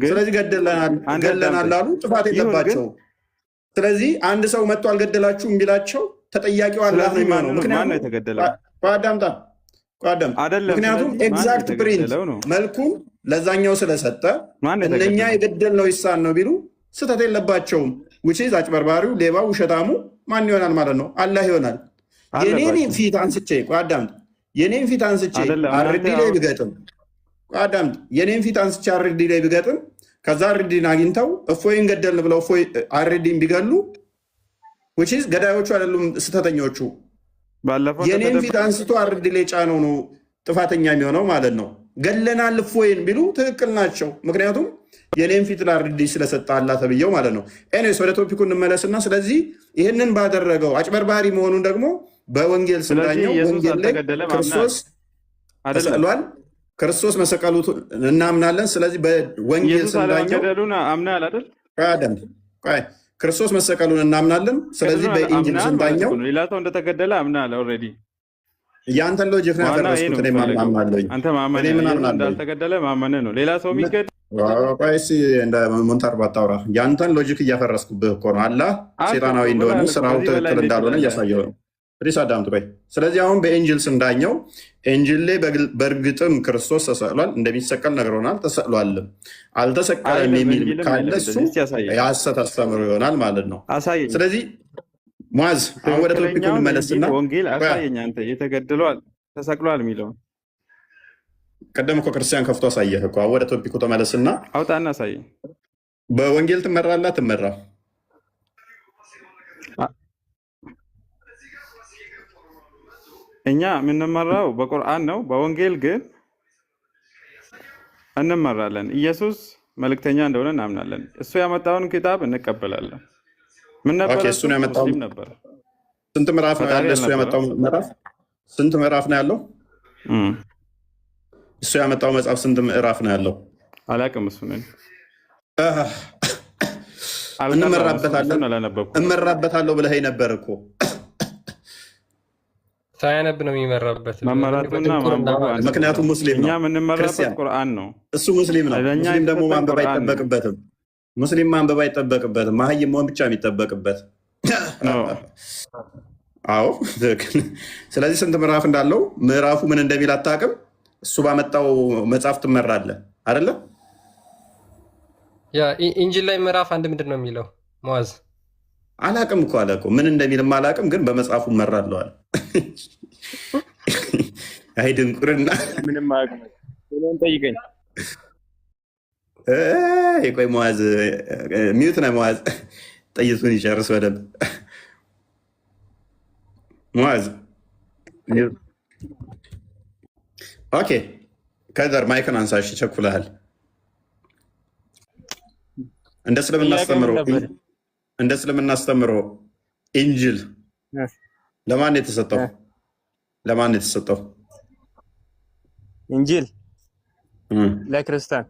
ስለዚህ ገለናል አሉ፣ ጥፋት የለባቸውም። ስለዚህ አንድ ሰው መጥቶ አልገደላችሁም ቢላቸው ተጠያቂው አላህ ነው የሚሆነው። ምክንያቱም ኤግዛክት ፕሪንት መልኩን ለዛኛው ስለሰጠ እነኛ የገደልነው ኢሳን ነው ቢሉ ስህተት የለባቸውም። ውጪዝ አጭበርባሪው፣ ሌባው፣ ውሸታሙ ማን ይሆናል ማለት ነው? አላህ ይሆናል። የኔን ፊት አንስቼ አርዲ ላይ ብገጥም የኔን ፊት አንስቼ አርዲ ላይ ብገጥም ከዛ አርዲን አግኝተው እፎይን ገደልን ብለው እፎይ አርዲን ቢገሉ ውጪዝ ገዳዮቹ አይደሉም ስህተተኞቹ። የኔን ፊት አንስቶ አርዲ ላይ ጫነው ነው ጥፋተኛ የሚሆነው ማለት ነው። ገለናል እፎይን ቢሉ ትክክል ናቸው። ምክንያቱም የኔን ፊት ለአርዲ ስለሰጠ አላህ ተብየው ማለት ነው። ኤኒዌይስ ወደ ቶፒኩ እንመለስና ስለዚህ ይህንን ባደረገው አጭበርባሪ መሆኑን ደግሞ በወንጌል ስንዳኘው ወንጌል ላይ ክርስቶስ ተሰቅሏል፣ ክርስቶስ መሰቀሉት እናምናለን። ስለዚህ በወንጌል ስንዳኘው ክርስቶስ መሰቀሉን እናምናለን። ስለዚህ በኢንጂል ስንዳኘው ሌላ ሰው እንደተገደለ አምናል። ኦልሬዲ ያንተን ሎጂክ ነው ያፈረስኩት። እኔ ማምናለሁ። አንተ ማመን እንዳልተገደለ ማመን ነው። ሌላ ሰው የሚገድል ቆይስ እንደ ሞንታር ባታውራ ያንተን ሎጂክ እያፈረስኩብህ እኮ ነው። አላህ ሴጣናዊ እንደሆነ ስራው ትክክል እንዳልሆነ እያሳየው ነው። ፕሊስ አዳምጡ። ቆይ ስለዚህ አሁን በኤንጅል ስንዳኘው ኤንጅል ላይ በእርግጥም ክርስቶስ ተሰቅሏል፣ እንደሚሰቀል ነግሮናል። ተሰቅሏልም አልተሰቀለም የሚል ካለ እሱ የሐሰት አስተምሮ ይሆናል ማለት ነው። ስለዚህ ሙዓዝ አሁን ወደ ቶፒኩ እንመለስና ወንጌል አሳየኝ አንተ የተገደሏል ተሰቅሏል የሚለውን ቀደም እኮ ክርስቲያን ከፍቶ አሳየህ እኮ። ወደ ቶፒኩ ተመለስና አውጣና አሳየኝ። በወንጌል ትመራለህ ትመራ? እኛ የምንመራው በቁርአን ነው። በወንጌል ግን እንመራለን። ኢየሱስ መልእክተኛ እንደሆነ እናምናለን። እሱ ያመጣውን ኪታብ እንቀበላለን። ምን ነበር? እሱን ያመጣው ነበር። ስንት ምዕራፍ ነው ያለው? እሱ ያመጣው ምዕራፍ ስንት ምዕራፍ ነው ያለው? እሱ ያመጣው መጽሐፍ ስንት ምዕራፍ ነው ያለው? አላውቅም። እሱ ነኝ እመራበታለሁ ብለህ ነበር እኮ። ሳያነብ ነው የሚመራበት። መመራቱና ምክንያቱም ሙስሊም ነው። እኛ የምንመራበት ቁርአን ነው። እሱ ሙስሊም ነው። ሙስሊም ደግሞ ማንበብ አይጠበቅበትም። ሙስሊም ማንበብ አይጠበቅበትም። መሀይም መሆን ብቻ የሚጠበቅበት። አዎ። ስለዚህ ስንት ምዕራፍ እንዳለው ምዕራፉ ምን እንደሚል አታውቅም። እሱ ባመጣው መጽሐፍ ትመራለህ አይደለ? ያ ኢንጂል ላይ ምዕራፍ 1 ምንድን ነው የሚለው? ሙዓዝ አላውቅም እኮ አለ እኮ። ምን እንደሚልም አላውቅም፣ ግን በመጽሐፉ እመራለሁ አለ። አይ ድንቁርና ምንም አያውቅም። ጠይቀኝ። ቆይ ሙዓዝ ሚዩት ነህ። ሙዓዝ ጠይቱን ይጨርስ በደንብ። ሙዓዝ ኦኬ። ከዘር ማይክን አንሳሽ፣ ቸኩለሃል። እንደ ስለምናስተምረው ኢንጅል ለማን የተሰጠው? ለማን የተሰጠው ኢንጂል? ለክርስቲያን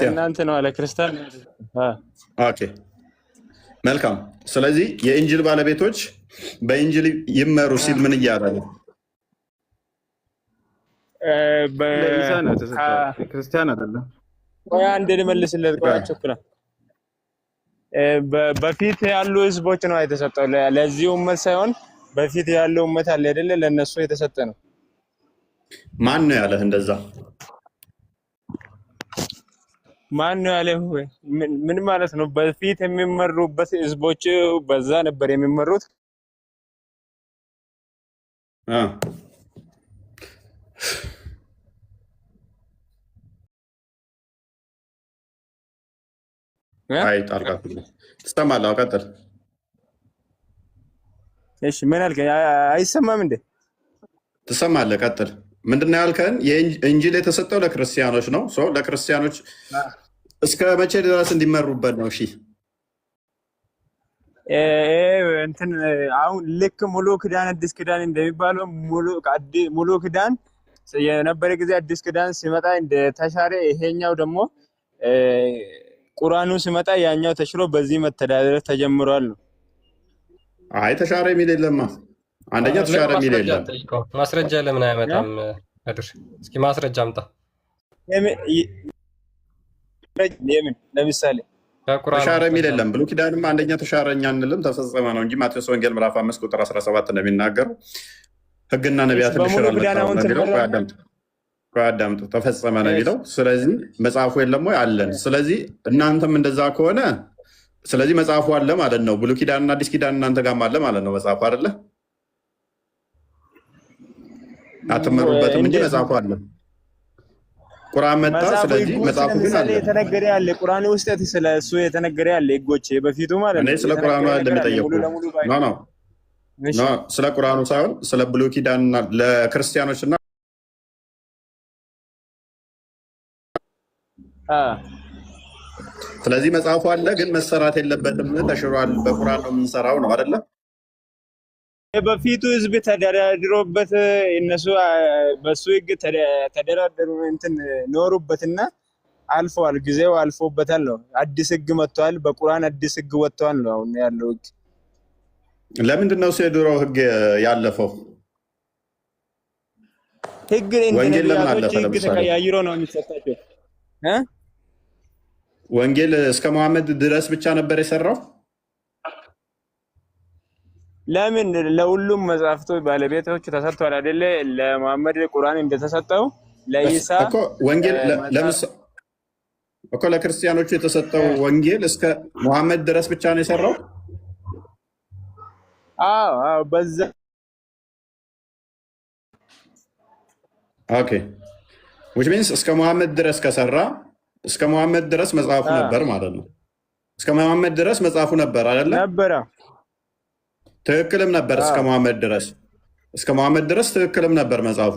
ለእናንተ ነው። ለክርስቲያን። ኦኬ መልካም። ስለዚህ የኢንጅል ባለቤቶች በኢንጅል ይመሩ ሲል ምን እያለ ነው? ክርስቲያን አይደለም። ቆይ አንዴ ልመልስለት። ቆይ አቸኩላ በፊት ያሉ ህዝቦች ነው የተሰጠው። ለዚህ ኡመት ሳይሆን በፊት ያለው ኡመት አለ አይደለ? ለነሱ የተሰጠ ነው። ማን ነው ያለህ እንደዛ? ማን ነው ያለህ? ምን ማለት ነው? በፊት የሚመሩበት ህዝቦች በዛ ነበር የሚመሩት። አይ ጣልቃ ትሰማለህ? ቀጥል። እሺ ምን አልከኝ? አይሰማም እንዴ? ትሰማለህ? ቀጥል። ምንድነው ያልከን? የኢንጂል የተሰጠው ለክርስቲያኖች ነው። ለክርስቲያኖች እስከ መቼ ድረስ እንዲመሩበት ነው? እሺ እንትን አሁን ልክ ሙሉ ክዳን አዲስ ክዳን እንደሚባለው ሙሉ ክዳን የነበረ ጊዜ አዲስ ክዳን ሲመጣ እንደ ተሻረ፣ ይሄኛው ደግሞ ቁርአኑ ሲመጣ ያኛው ተሽሮ በዚህ መተዳደር ተጀምሯል ነው። አይ ተሻረ የሚል የለማ። አንደኛ ተሻረ የሚል የለም። ማስረጃ ለምን አያመጣም? አድር እስኪ ማስረጃ አምጣ። የምን ለምሳሌ ተሻረ የሚል የለም። ብሉይ ኪዳንም አንደኛ ተሻረ እኛ አንልም፣ ተፈጸመ ነው እንጂ ማቴዎስ ወንጌል ምዕራፍ 5 ቁጥር 17 እንደሚናገር ሕግና ነቢያትን ይሽራል ነው። አዳምጡ። ተፈጸመ ነው የሚለው። ስለዚህ መጽሐፉ የለም ወይ? አለን። ስለዚህ እናንተም እንደዛ ከሆነ ስለዚህ መጽሐፉ አለ ማለት ነው። ብሉይ ኪዳንና አዲስ ኪዳን እናንተ ጋርም አለ ማለት ነው። መጽሐፉ አይደለ? አትመሩበትም እንጂ መጽሐፉ አለ። ቁርአን መጣ። ስለዚህ መጽሐፉ ግን አለ። የተነገረ ያለ ቁርአን ውስጥ ስለ እሱ የተነገረ ያለ ህጎች በፊቱ ማለት ነው። እኔ ስለ ቁርአኑ አይደለም የጠየኩህ። ኖ ስለ ቁርአኑ ሳይሆን ስለ ብሉይ ኪዳንና ለክርስቲያኖችና ስለዚህ መጽሐፉ አለ፣ ግን መሰራት የለበትም ተሽሯል። በቁርአን ነው የምንሰራው ነው አይደለ? በፊቱ ህዝብ ተደራድሮበት እነሱ በሱ ህግ ተደራደሩ እንትን ኖሩበትና አልፈዋል። ጊዜው አልፎበታል ነው። አዲስ ህግ መጥቷል። በቁርአን አዲስ ህግ ወጥቷል ነው አሁን ያለው ህግ። ለምንድን ነው የድሮው ህግ ያለፈው? ህግ ተቀያይሮ ነው የሚሰጣቸው። ወንጌል እስከ መሐመድ ድረስ ብቻ ነበር የሰራው? ለምን ለሁሉም መጽሐፍቶች ባለቤቶች ተሰጥቷል አይደለ? ለመሐመድ ቁርአን እንደተሰጠው ለኢሳ እኮ ወንጌል እኮ ለክርስቲያኖቹ የተሰጠው ወንጌል እስከ መሐመድ ድረስ ብቻ ነው የሰራው? አዎ በዛ ኦኬ which means እስከ መሐመድ ድረስ ከሰራ እስከ መሐመድ ድረስ መጽሐፉ ነበር ማለት ነው። እስከ መሐመድ ድረስ መጽሐፉ ነበር አይደለ? ነበር። ትክክልም ነበር። እስከ መሐመድ ድረስ ትክክልም ነበር መጽሐፉ፣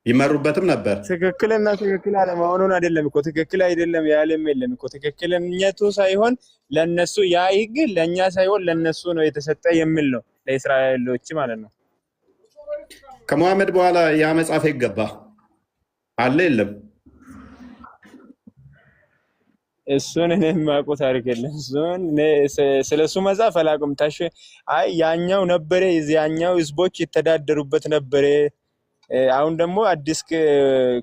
ይመሩበትም ነበር። ትክክልና ትክክል አለመሆኑን አይደለም እኮ ትክክል አይደለም ያለም የለም እኮ ትክክለኛቱ ሳይሆን ለነሱ ያ ህግ ለኛ ሳይሆን ለነሱ ነው የተሰጠ የሚል ነው፣ ለእስራኤሎች ማለት ነው። ከመሐመድ በኋላ ያ መጽሐፍ ይገባ አለ የለም? እሱን እኔ የማውቀው ታሪክ የለም። እሱን ስለሱ መጽሐፍ አላውቅም። ታሽ አይ ያኛው ነበረ፣ ያኛው ህዝቦች የተዳደሩበት ነበረ። አሁን ደግሞ አዲስ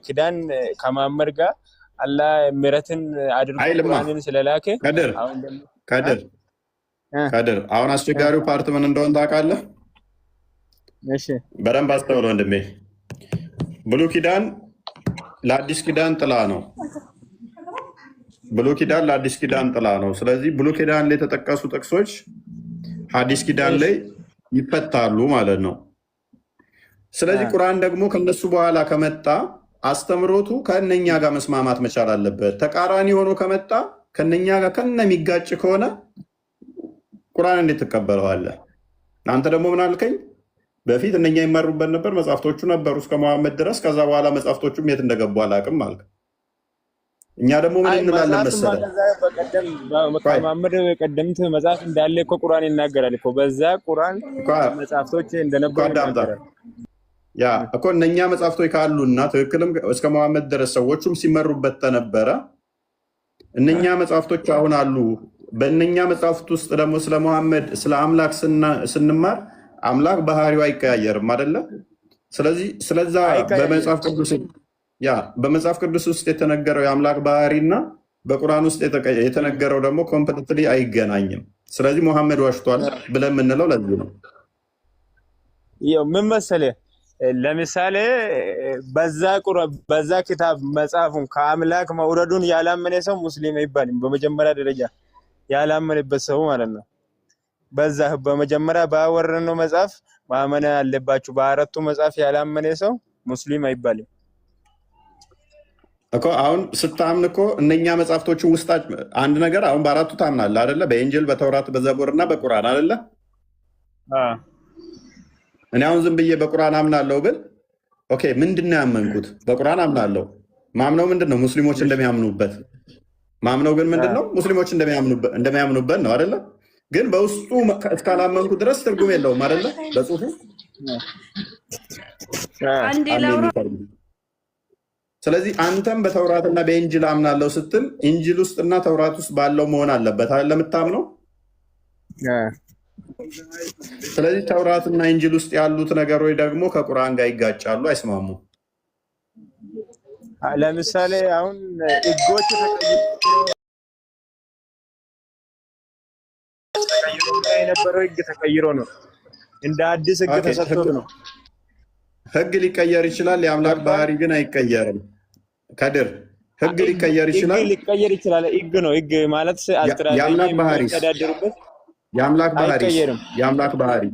ኪዳን ከመሐመድ ጋር አላህ ምሕረትን አድርጎ ቁርአንን ስለላከ ከድር አሁን አስቸጋሪው ፓርት ምን እንደሆነ ታውቃለህ? እሺ በደንብ አስተውለው ወንድሜ። ብሉይ ኪዳን ለአዲስ ኪዳን ጥላ ነው። ብሉይ ኪዳን ለአዲስ ኪዳን ጥላ ነው። ስለዚህ ብሉይ ኪዳን ላይ የተጠቀሱ ጥቅሶች ሐዲስ ኪዳን ላይ ይፈታሉ ማለት ነው። ስለዚህ ቁርአን ደግሞ ከነሱ በኋላ ከመጣ አስተምሮቱ ከነኛ ጋር መስማማት መቻል አለበት። ተቃራኒ ሆኖ ከመጣ ከነኛ ጋር ከነሚጋጭ ከሆነ ቁርአን እንዴት ትቀበለዋለህ? አንተ ደግሞ ምን አልከኝ? በፊት እነኛ ይመሩበት ነበር፣ መጽሐፍቶቹ ነበሩ እስከ መሐመድ ድረስ። ከዛ በኋላ መጽሐፍቶቹም የት እንደገቡ አላውቅም አልክ። እኛ ደግሞ ምን እንላለን መሰለህ? ከመሐመድ ቀደምት መጽሐፍ እንዳለ እኮ ቁርአን ይናገራል እኮ። በዛ ቁርአን መጽሐፍቶች እንደነበሩ ይናገራል። ያ እኮ እነኛ መጽሐፍቶች ካሉና ትክክልም እስከ መሐመድ ድረስ ሰዎቹም ሲመሩበት ተነበረ። እነኛ መጽሐፍቶች አሁን አሉ። በእነኛ መጽሐፍት ውስጥ ደግሞ ስለ መሐመድ ስለ አምላክ ስንማር አምላክ ባህሪው አይቀያየርም አይደለ? ስለዚህ ስለዛ በመጽሐፍ ቅዱስ ውስጥ የተነገረው የአምላክ ባህሪና በቁርአን ውስጥ የተነገረው ደግሞ ኮምፕሊትሊ አይገናኝም። ስለዚህ መሐመድ ዋሽቷል ብለን የምንለው ለዚህ ነው። ይኸው ምን መሰለህ፣ ለምሳሌ በዛ ኪታብ መጽሐፉን ከአምላክ መውረዱን ያላመነ ሰው ሙስሊም አይባልም። በመጀመሪያ ደረጃ ያላመነበት ሰው ማለት ነው። በዛ በመጀመሪያ ባወረድነው መጽሐፍ ማመን አለባችሁ። በአራቱ መጽሐፍ ያላመነ ሰው ሙስሊም አይባልም እኮ። አሁን ስታምን እኮ እነኛ መጽሐፍቶችን ውስጥ አንድ ነገር አሁን በአራቱ ታምናለህ አይደለ? በኢንጅል፣ በተውራት፣ በዘቡር እና በቁርአን አይደለ? እኔ አሁን ዝም ብዬ በቁርአን አምናለሁ ብል ኦኬ፣ ምንድን ነው ያመንኩት? በቁርአን አምናለሁ። ማምነው ምንድን ነው? ሙስሊሞች እንደሚያምኑበት ማምነው ግን ምንድን ነው? ሙስሊሞች እንደሚያምኑበት ነው አይደለ? ግን በውስጡ እስካላመንኩ ድረስ ትርጉም የለውም አይደለ? በጽሁፉ ስለዚህ አንተም በተውራትና በኢንጅል አምናለሁ ስትል ኢንጅል ውስጥና ተውራት ውስጥ ባለው መሆን አለበት አይደል የምታምነው? ስለዚህ ተውራትና ኢንጅል ውስጥ ያሉት ነገሮች ደግሞ ከቁርአን ጋር ይጋጫሉ፣ አይስማሙም። ለምሳሌ አሁን ህጎች የነበረው ህግ ተቀይሮ ነው፣ እንደ አዲስ ህግ ተሰጥቶት ነው። ህግ ሊቀየር ይችላል፣ የአምላክ ባህሪ ግን አይቀየርም። ከድር ህግ ሊቀየር ይችላል፣ ሊቀየር ይችላል። ህግ ነው። ህግ ማለት የአምላክ ባህሪ የአምላክ ባህሪ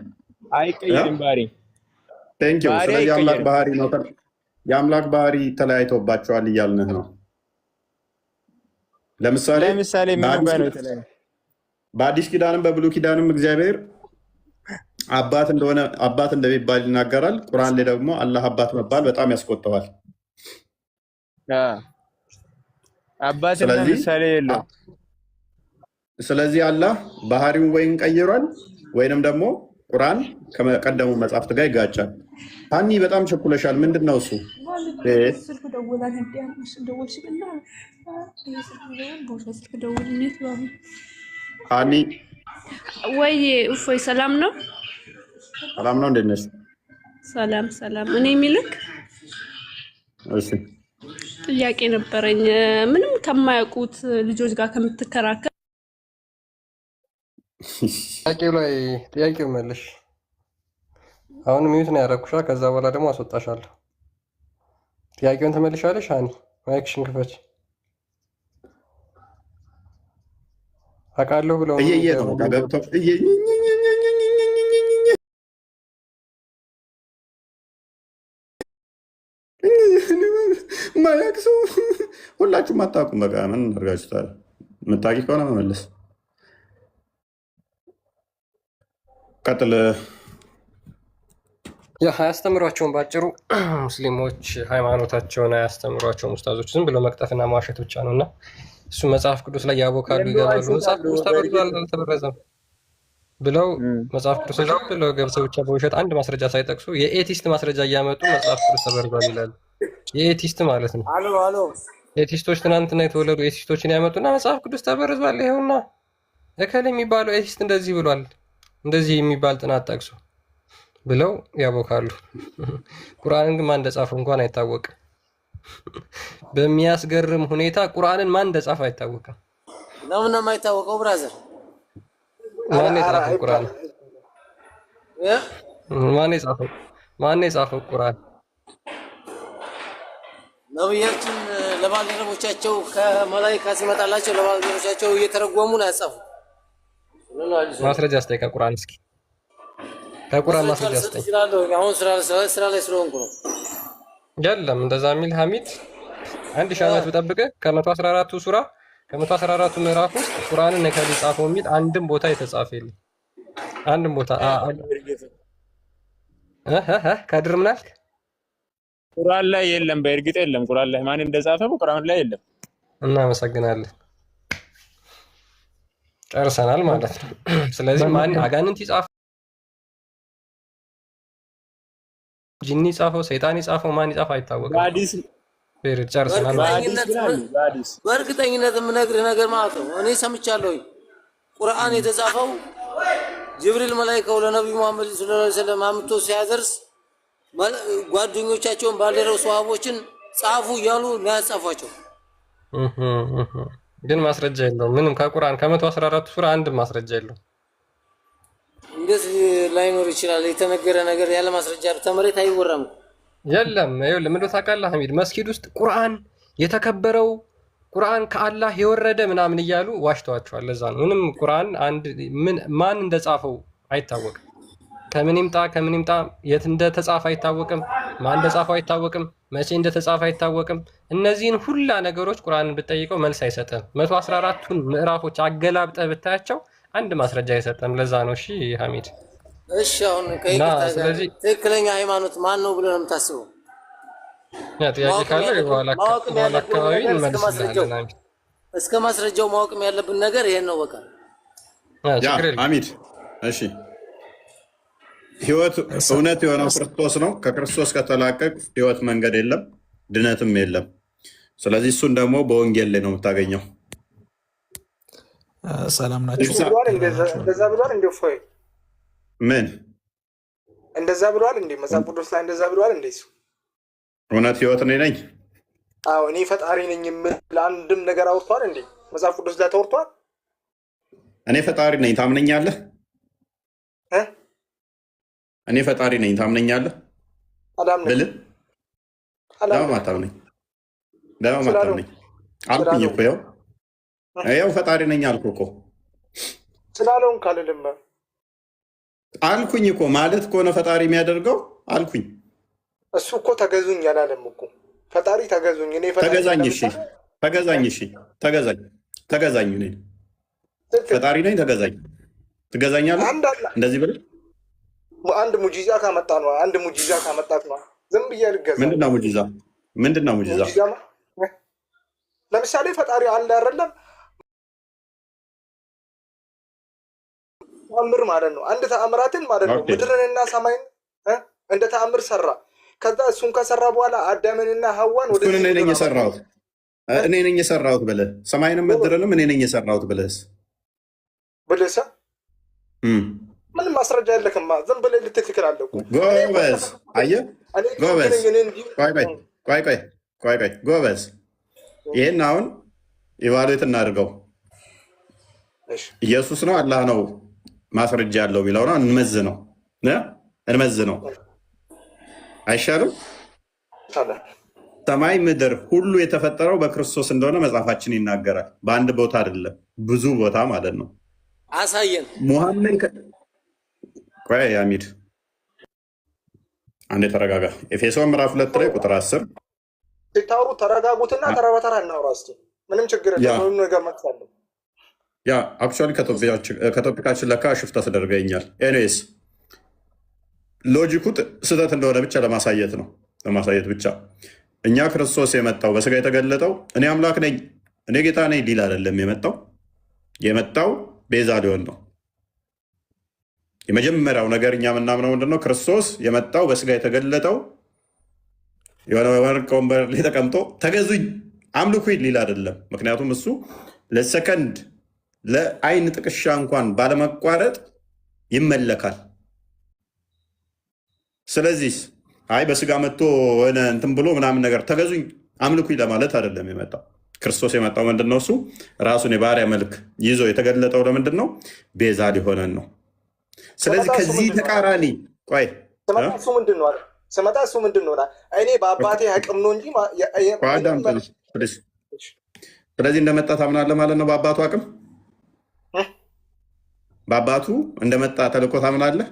አይቀየርም። ባህሪ ቴንኪው። ስለዚህ የአምላክ ባህሪ ነው። የአምላክ ባህሪ ተለያይቶባቸዋል እያልንህ ነው። ለምሳሌ በአዲስ ኪዳንም በብሉይ ኪዳንም እግዚአብሔር አባት እንደሚባል ይናገራል። ቁርአን ላይ ደግሞ አላህ አባት መባል በጣም ያስቆጠዋል። ስለዚህ አላህ ባህሪውን ወይም ቀይሯል ወይንም ደግሞ ቁርአን ከቀደሙ መጽሐፍት ጋር ይጋጫል። ሀኒ በጣም ቸኩለሻል። ምንድን ነው እሱ? ሀኒ ወይ እፎይ፣ ሰላም ነው? ሰላም ነው። እንዴት ነሽ? ሰላም ሰላም። እኔ የሚልክ እሺ፣ ጥያቄ ነበረኝ። ምንም ከማያውቁት ልጆች ጋር ከምትከራከር ጥያቄው መልሽ። አሁን ሚዩት ነው ያደረኩሻ። ከዛ በኋላ ደግሞ አስወጣሻለሁ። ጥያቄውን ተመልሻለሽ። ሃኒ ማይክሽን ክፈች። አውቃለሁ ብለው ማያቅ ሰው ሁላችሁም አታውቁም። በቃ ምን አድርጋችሁታል? የምታውቂ ከሆነ መመለስ ቀጥል። አያስተምሯቸውም። ባጭሩ ሙስሊሞች ሃይማኖታቸውን አያስተምሯቸውም። ኡስታዞች ዝም ብሎ መቅጠፍና ማዋሸት ብቻ ነው እና እሱ መጽሐፍ ቅዱስ ላይ ያቦካሉ፣ ይገባሉ። መጽሐፍ ቅዱስ ተበርዟል አልተበረዘም ብለው መጽሐፍ ቅዱስ ብለው ገብተው ብቻ በውሸት አንድ ማስረጃ ሳይጠቅሱ የኤቲስት ማስረጃ እያመጡ መጽሐፍ ቅዱስ ተበርዟል ይላሉ። የኤቲስት ማለት ነው። ኤቲስቶች ትናንትና የተወለዱ ኤቲስቶችን ያመጡና መጽሐፍ ቅዱስ ተበርዟል ይኸውና እከሌ የሚባለው ኤቲስት እንደዚህ ብሏል፣ እንደዚህ የሚባል ጥናት ጠቅሱ ብለው ያቦካሉ። ቁርአንን ግን ማን እንደጻፈው እንኳን አይታወቅም። በሚያስገርም ሁኔታ ቁርአንን ማን እንደጻፈው አይታወቅም። ለምን ነው የማይታወቀው? ብራዘር ማን የጻፈው ቁርአን? ማን የጻፈው ቁርአን? ነብያችን ለባልደረቦቻቸው ከመላእክት ሲመጣላቸው ለባልደረቦቻቸው እየተረጎሙ ነው ያጻፉ። ማስረጃ አስጠይቃ ቁርአን እስኪ ከቁርአን ማስረጃ አስጠይቃ። አሁን ስራ ላይ ስለሆንኩ ነው። የለም እንደዛ የሚል ሐሚድ 1000 ዓመት ብጠብቅህ ከ114ቱ ሱራ ከ114ቱ ምዕራፍ ውስጥ ቁርአንን ነከሊ ጻፈው የሚል አንድም ቦታ የተጻፈ የለም። አንድም ቦታ ከድር ምን አልክ? ቁርአን ላይ የለም። በእርግጥ የለም። ቁርአን ላይ ማን እንደጻፈው ቁርአን ላይ የለም። እናመሰግናለን። ጨርሰናል ማለት ነው። ስለዚህ ማን አጋንንት ይጻፈው፣ ጂኒ ጻፈው፣ ሰይጣን ይጻፈው፣ ማን ይጻፈው አይታወቅም። ጨርሰናል። በእርግጠኝነት የምነግርህ ነገር ማለት ነው እኔ ሰምቻለሁ። ቁርአን የተጻፈው ጅብሪል መላእክው ለነብዩ መሐመድ ሰለላሁ ዐለይሂ ወሰለም አምጥቶ ሲያደርስ ጓደኞቻቸውን ባልደረው ሰሃቦችን ጻፉ እያሉ ነው ያጻፏቸው። ግን ማስረጃ የለውም ምንም ከቁርአን ከ114 ሱራ አንድም ማስረጃ የለውም። እንዴት ላይኖር ይችላል? የተነገረ ነገር ያለ ማስረጃ ተመሬት አይወራም። የለም ይኸውልህ ምን ታውቃለህ ሐሚድ፣ መስጊድ ውስጥ ቁርአን የተከበረው ቁርአን ከአላህ የወረደ ምናምን እያሉ ዋሽተዋቸዋል። ለዛ ነው ምንም ቁርአን ማን እንደጻፈው አይታወቅም። ከምን ይምጣ የት እንደተጻፈ አይታወቅም። ማን እንደጻፈው አይታወቅም። መቼ እንደተጻፈ አይታወቅም። እነዚህን ሁላ ነገሮች ቁርአንን ብትጠይቀው መልስ አይሰጥም። 114ቱን ምዕራፎች አገላብጠህ ብታያቸው አንድ ማስረጃ አይሰጥም። ለዛ ነው እሺ ሐሚድ። እሺ አሁን ስለዚህ ትክክለኛ ሃይማኖት ማን ነው ብለህ ነው የምታስበው? ጥያቄ ካለ በኋላ አካባቢ እንመልስልሃለን። እስከ ማስረጃው ማወቅም ያለብን ነገር ይሄን ነው። በቃ ሐሚድ እሺ ህይወት እውነት የሆነው ክርስቶስ ነው። ከክርስቶስ ከተላቀቅ ህይወት መንገድ የለም፣ ድነትም የለም። ስለዚህ እሱን ደግሞ በወንጌል ላይ ነው የምታገኘው። ሰላም ናቸው። እንደዛ ብሏል እንዴ? ፎይ ምን እንደዛ ብሏል እንዴ? መጽሐፍ ቅዱስ ላይ እንደዛ ብሏል እንዴ? እውነት ህይወት እኔ ነኝ። አዎ እኔ ፈጣሪ ነኝ ለአንድም ነገር አውርቷል እንዴ? መጽሐፍ ቅዱስ ላይ ተወርቷል። እኔ ፈጣሪ ነኝ ታምነኛለህ? እኔ ፈጣሪ ነኝ ታምነኛለህ? ብልህ ለምን አታምነኝ? አልኩኝ እኮ ያው ፈጣሪ ነኝ አልኩ እኮ። ስላለውን ካልልም አልኩኝ እኮ ማለት ከሆነ ፈጣሪ የሚያደርገው አልኩኝ። እሱ እኮ ተገዙኝ አላለም እኮ ፈጣሪ ተገዙኝ። እኔ ተገዛኝ። እሺ ተገዛኝ። እሺ ተገዛኝ። እኔ ፈጣሪ ነኝ ተገዛኝ። ትገዛኛለህ እንደዚህ ብለህ አንድ ሙጂዛ ካመጣ ነው። አንድ ሙጂዛ ካመጣት ነው ዝም ብዬ ልገዛ። ምንድነው ሙጂዛ? ምንድነው ሙጂዛ? ለምሳሌ ፈጣሪ አለ አይደለም ተአምር ማለት ነው። አንድ ተአምራትን ማለት ነው ምድርንና ሰማይን እንደ ተአምር ሰራ። ከዛ እሱን ከሰራ በኋላ አዳምንና ሐዋን ወደ እኔ ነኝ የሰራሁት ብለህ ሰማይንም ምድርንም እኔ ነኝ የሰራሁት ብለህስ ምንም ማስረጃ የለክማ። ዝም ብለህ ልትክክል አለ እኮ ጎበዝ። አየህ ጎበዝ። ቆይ ጎበዝ ይህን አሁን ኢቫሉዌት እናድርገው። ኢየሱስ ነው አላህ ነው ማስረጃ ያለው ቢለው ነው እንመዝነው አይሻልም? ሰማይ ምድር ሁሉ የተፈጠረው በክርስቶስ እንደሆነ መጽሐፋችን ይናገራል። በአንድ ቦታ አይደለም፣ ብዙ ቦታ ማለት ነው። አሳየን። ሙሐመድ ቆይ ያሚድ አንዴ ተረጋጋ። ኤፌሶን ምዕራፍ 2 ላይ ቁጥር 10 ሲታወሩ ተረጋጉትና ተራ በተራ እናውራ እስኪ። ምንም ችግር የለም። ነገር መጥፋለሁ ያ አክቹዋሊ ከቶፒካችን ለካ ሽፍታ ተደርገኛል። ኤኒዌይስ ሎጂኩ ስህተት እንደሆነ ብቻ ለማሳየት ነው፣ ለማሳየት ብቻ። እኛ ክርስቶስ የመጣው በስጋ የተገለጠው እኔ አምላክ ነኝ እኔ ጌታ ነኝ ሊል አይደለም የመጣው ቤዛ ሊሆን ነው። የመጀመሪያው ነገር እኛ የምናምነው ምንድነው? ክርስቶስ የመጣው በስጋ የተገለጠው የሆነ ወርቅ ወንበር ላይ ተቀምጦ ተገዙኝ አምልኩኝ ሊል አይደለም። ምክንያቱም እሱ ለሰከንድ ለአይን ጥቅሻ እንኳን ባለመቋረጥ ይመለካል። ስለዚህ አይ በስጋ መጥቶ ሆነ እንትን ብሎ ምናምን ነገር ተገዙኝ አምልኩኝ ለማለት አይደለም የመጣው። ክርስቶስ የመጣው ምንድነው? እሱ ራሱን የባሪያ መልክ ይዞ የተገለጠው ለምንድን ነው? ቤዛ ሊሆነን ነው። ስለዚህ ከዚህ ተቃራኒ ቆይ ስመጣ እሱ ምንድን ነው? እኔ በአባቴ አቅም ነው እንጂ። ስለዚህ እንደመጣ ታምናለህ ማለት ነው? በአባቱ አቅም በአባቱ እንደመጣ ተልኮ ታምናለህ?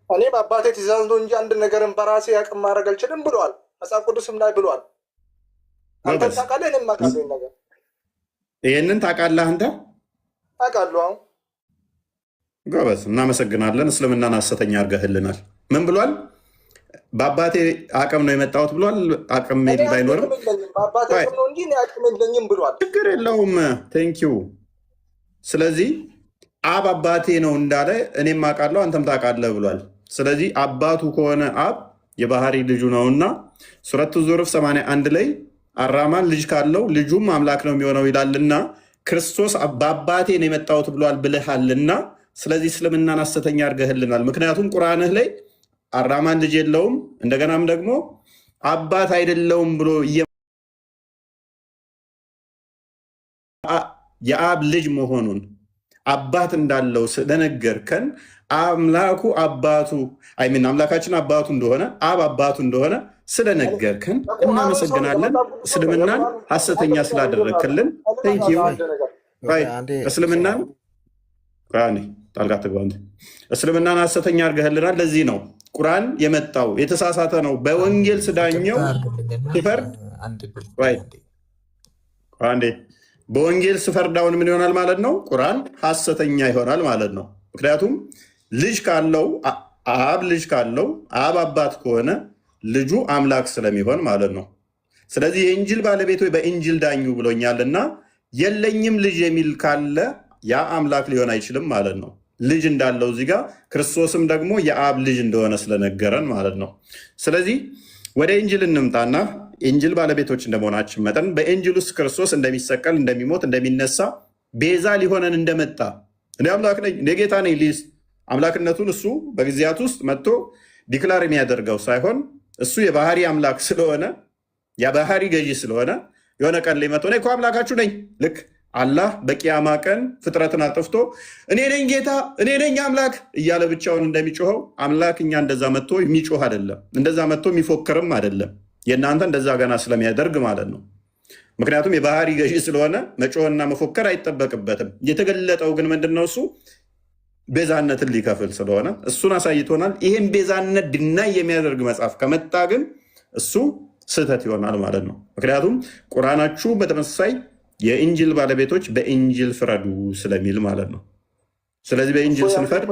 እኔ በአባቴ ትእዛዝ ነው እንጂ አንድ ነገርን በራሴ አቅም ማድረግ አልችልም ብሏል። መጽሐፍ ቅዱስም ላይ ብሏል። አንተ ታውቃለህ፣ እኔም አውቃለሁ። ነገር ይህንን ታውቃለህ አንተ? አውቃለሁ። አሁን ጎበዝ፣ እናመሰግናለን። እስልምናን ሐሰተኛ አድርገህልናል። ምን ብሏል? በአባቴ አቅም ነው የመጣሁት ብሏል። አቅም ሜድ ባይኖርም በአባቴ አቅም ነው እንጂ እኔ አቅም የለኝም ብሏል። ችግር የለውም። ቴንኪዩ። ስለዚህ አብ አባቴ ነው እንዳለ እኔም አውቃለሁ አንተም ታውቃለህ ብሏል። ስለዚህ አባቱ ከሆነ አብ የባህሪ ልጁ ነውና ሱረቱ ዙሩፍ 81 ላይ አራማን ልጅ ካለው ልጁም አምላክ ነው የሚሆነው ይላልና ክርስቶስ በአባቴ ነው የመጣሁት ብሏል ብልሃልና፣ ስለዚህ እስልምናን ሐሰተኛ አድርገህልናል። ምክንያቱም ቁርአንህ ላይ አራማን ልጅ የለውም እንደገናም ደግሞ አባት አይደለውም ብሎ የአብ ልጅ መሆኑን አባት እንዳለው ስለነገርከን አምላኩ አባቱ አምላካችን አባቱ እንደሆነ አብ አባቱ እንደሆነ ስለነገርከን እናመሰግናለን። እስልምናን ሐሰተኛ ስላደረክልን እስልምናን ጣልቃ ትግባ። እስልምናን ሐሰተኛ አድርገህልናል። ለዚህ ነው ቁርአን የመጣው የተሳሳተ ነው። በወንጌል ስዳኘው ሲፈርድ በወንጌል ስፈርዳውን ምን ይሆናል ማለት ነው? ቁርአን ሐሰተኛ ይሆናል ማለት ነው። ምክንያቱም ልጅ ካለው አብ ልጅ ካለው አብ አባት ከሆነ ልጁ አምላክ ስለሚሆን ማለት ነው። ስለዚህ የእንጅል ባለቤት ወይ በእንጅል ዳኙ ብሎኛልና የለኝም ልጅ የሚል ካለ ያ አምላክ ሊሆን አይችልም ማለት ነው። ልጅ እንዳለው እዚህ ጋር ክርስቶስም ደግሞ የአብ ልጅ እንደሆነ ስለነገረን ማለት ነው። ስለዚህ ወደ እንጅል እንምጣና እንጅል ባለቤቶች እንደመሆናችን መጠን በእንጅል ውስጥ ክርስቶስ እንደሚሰቀል፣ እንደሚሞት፣ እንደሚነሳ ቤዛ ሊሆነን እንደመጣ እኔ አምላክ ነኝ እኔ ጌታ ነኝ ሊስ አምላክነቱን እሱ በጊዜያት ውስጥ መጥቶ ዲክላር የሚያደርገው ሳይሆን እሱ የባህሪ አምላክ ስለሆነ የባህሪ ገዢ ስለሆነ የሆነ ቀን ላይ መጥቶ እኔ እኮ አምላካችሁ ነኝ ልክ አላህ በቂያማ ቀን ፍጥረትን አጥፍቶ እኔ ነኝ ጌታ እኔ ነኝ አምላክ እያለ ብቻውን እንደሚጮኸው አምላክ እኛ እንደዛ መጥቶ የሚጮህ አይደለም፣ እንደዛ መጥቶ የሚፎክርም አይደለም። የእናንተ እንደዛ ገና ስለሚያደርግ ማለት ነው። ምክንያቱም የባህሪ ገዢ ስለሆነ መጮህና መፎከር አይጠበቅበትም። የተገለጠው ግን ምንድነው? እሱ ቤዛነትን ሊከፍል ስለሆነ እሱን አሳይቶናል። ይህም ቤዛነት ድናይ የሚያደርግ መጽሐፍ ከመጣ ግን እሱ ስህተት ይሆናል ማለት ነው። ምክንያቱም ቁርአናችሁ በተመሳሳይ የእንጅል ባለቤቶች በእንጅል ፍረዱ ስለሚል ማለት ነው። ስለዚህ በእንጅል ስንፈርድ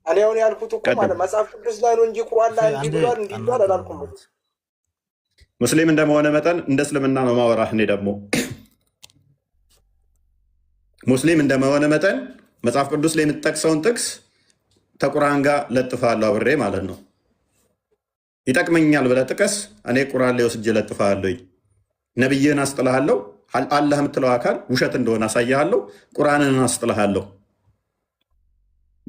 እኔ አሁን ያልኩት እኮ ማለት መጽሐፍ ቅዱስ ላይ ነው እንጂ ቁርአን ላይ እንዲብሏል እንዲብሏል አላልኩም። ሙስሊም እንደመሆነ መጠን እንደ እስልምና ነው ማወራህ። እኔ ደግሞ ሙስሊም እንደመሆነ መጠን መጽሐፍ ቅዱስ ላይ የምትጠቅሰውን ጥቅስ ከቁርአን ጋር ለጥፋለሁ አብሬ ማለት ነው። ይጠቅመኛል ብለህ ጥቀስ፣ እኔ ቁርአን ላይ ወስጄ ለጥፋለሁ። ነብይህን አስጥልሃለሁ፣ አላህ የምትለው አካል ውሸት እንደሆነ አሳያለሁ፣ ቁርአንን አስጥልሃለሁ።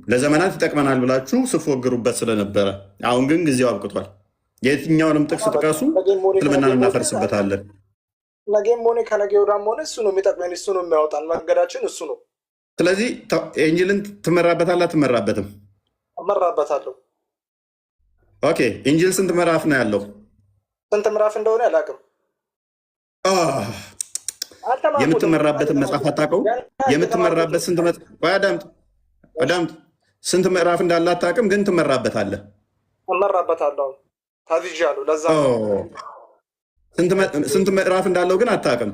ለዘመናት ይጠቅመናል ብላችሁ ስፎግሩበት ስለነበረ አሁን ግን ጊዜው አብቅቷል። የትኛውንም ጥቅስ ጥቀሱ፣ እስልምናን እናፈርስበታለን። ነገም ሆነ ከነገ ወዲያም ሆነ እሱ ነው የሚጠቅመን፣ እሱ ነው የሚያወጣን። መንገዳችን እሱ ነው። ስለዚህ ኢንጂልን ትመራበታለህ አትመራበትም? እመራበታለሁ። ኦኬ ኢንጂል ስንት ምዕራፍ ነው ያለው? ስንት ምዕራፍ እንደሆነ አላውቅም። የምትመራበትን መጽሐፍ አታውቀው? የምትመራበት ስንት ምዕራፍ እንዳለ አታውቅም፣ ግን ትመራበታለህ። እመራበታለሁ፣ ታዝዣለሁ። ለዛ ስንት ምዕራፍ እንዳለው ግን አታውቅም?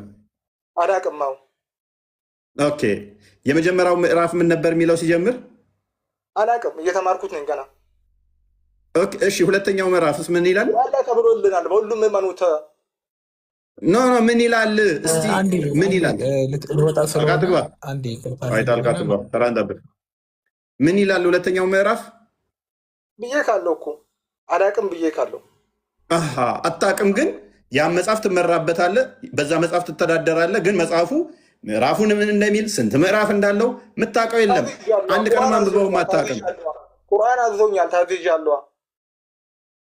አላውቅም። ኦኬ የመጀመሪያው ምዕራፍ ምን ነበር የሚለው ሲጀምር? አላውቅም፣ እየተማርኩት ነኝ ገና። እሺ ሁለተኛው ምዕራፍስ ምን ይላል? አለ ተብሎልናል በሁሉም እመኑት። ኖ ምን ይላል? እስቲ ምን ይላል? ምን ይላል ሁለተኛው ምዕራፍ? ብዬ ካለው እኮ አላውቅም ብዬ ካለው አታውቅም፣ ግን ያን መጽሐፍ ትመራበታለህ፣ በዛ መጽሐፍ ትተዳደራለህ። ግን መጽሐፉ ምዕራፉን ምን እንደሚል ስንት ምዕራፍ እንዳለው የምታውቀው የለም። አንድ ቀን አንብበውም አታውቅም። ቁርአን አዞኛል፣ ታዝዣለሁ።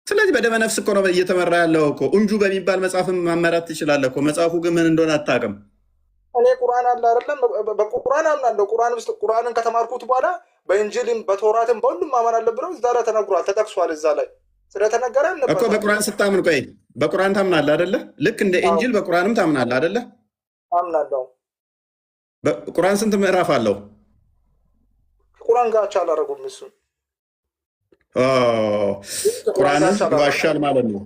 ስለዚህ በደመ ነፍስ እኮ ነው እየተመራ ያለው እኮ። እንጁ በሚባል መጽሐፍም ማመራት ትችላለህ እኮ። መጽሐፉ ግን ምን እንደሆነ አታውቅም። እኔ ቁርአን አለ አይደለም፣ በቁርአን አምናለሁ። ቁርአንን ከተማርኩት በኋላ በእንጅልም በተውራትም በሁሉም ማመን አለ ብለው እዛ ላይ ተነግሯል፣ ተጠቅሷል። እዛ ላይ ስለተነገረ እኮ በቁርአን ስታምን፣ ቆይ በቁርአን ታምናለህ አይደለ? ልክ እንደ ኢንጂል በቁርአንም ታምናለህ አይደለ? አምናለሁ። ቁርአን ስንት ምዕራፍ አለው? ቁርአን ጋቻ አላደረጉም እሱ ቁርአን ይዋሻል ማለት ነው።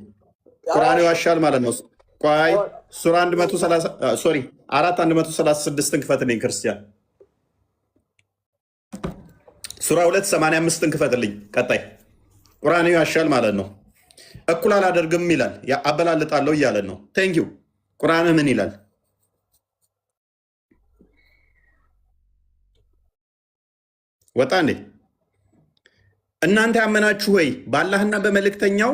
ቁርአን ይዋሻል ማለት ነው። ቆይ ሱራ 136 ክፈትልኝ ክርስቲያን። ሱራ 285 ክፈትልኝ። ቀጣይ ቁርአን ይዋሻል ማለት ነው። እኩል አላደርግም ይላል፣ አበላልጣለሁ እያለን ነው። ቴንኪው። ቁርአን ምን ይላል? ወጣ እንዴ? እናንተ ያመናችሁ ወይ በአላህና በመልእክተኛው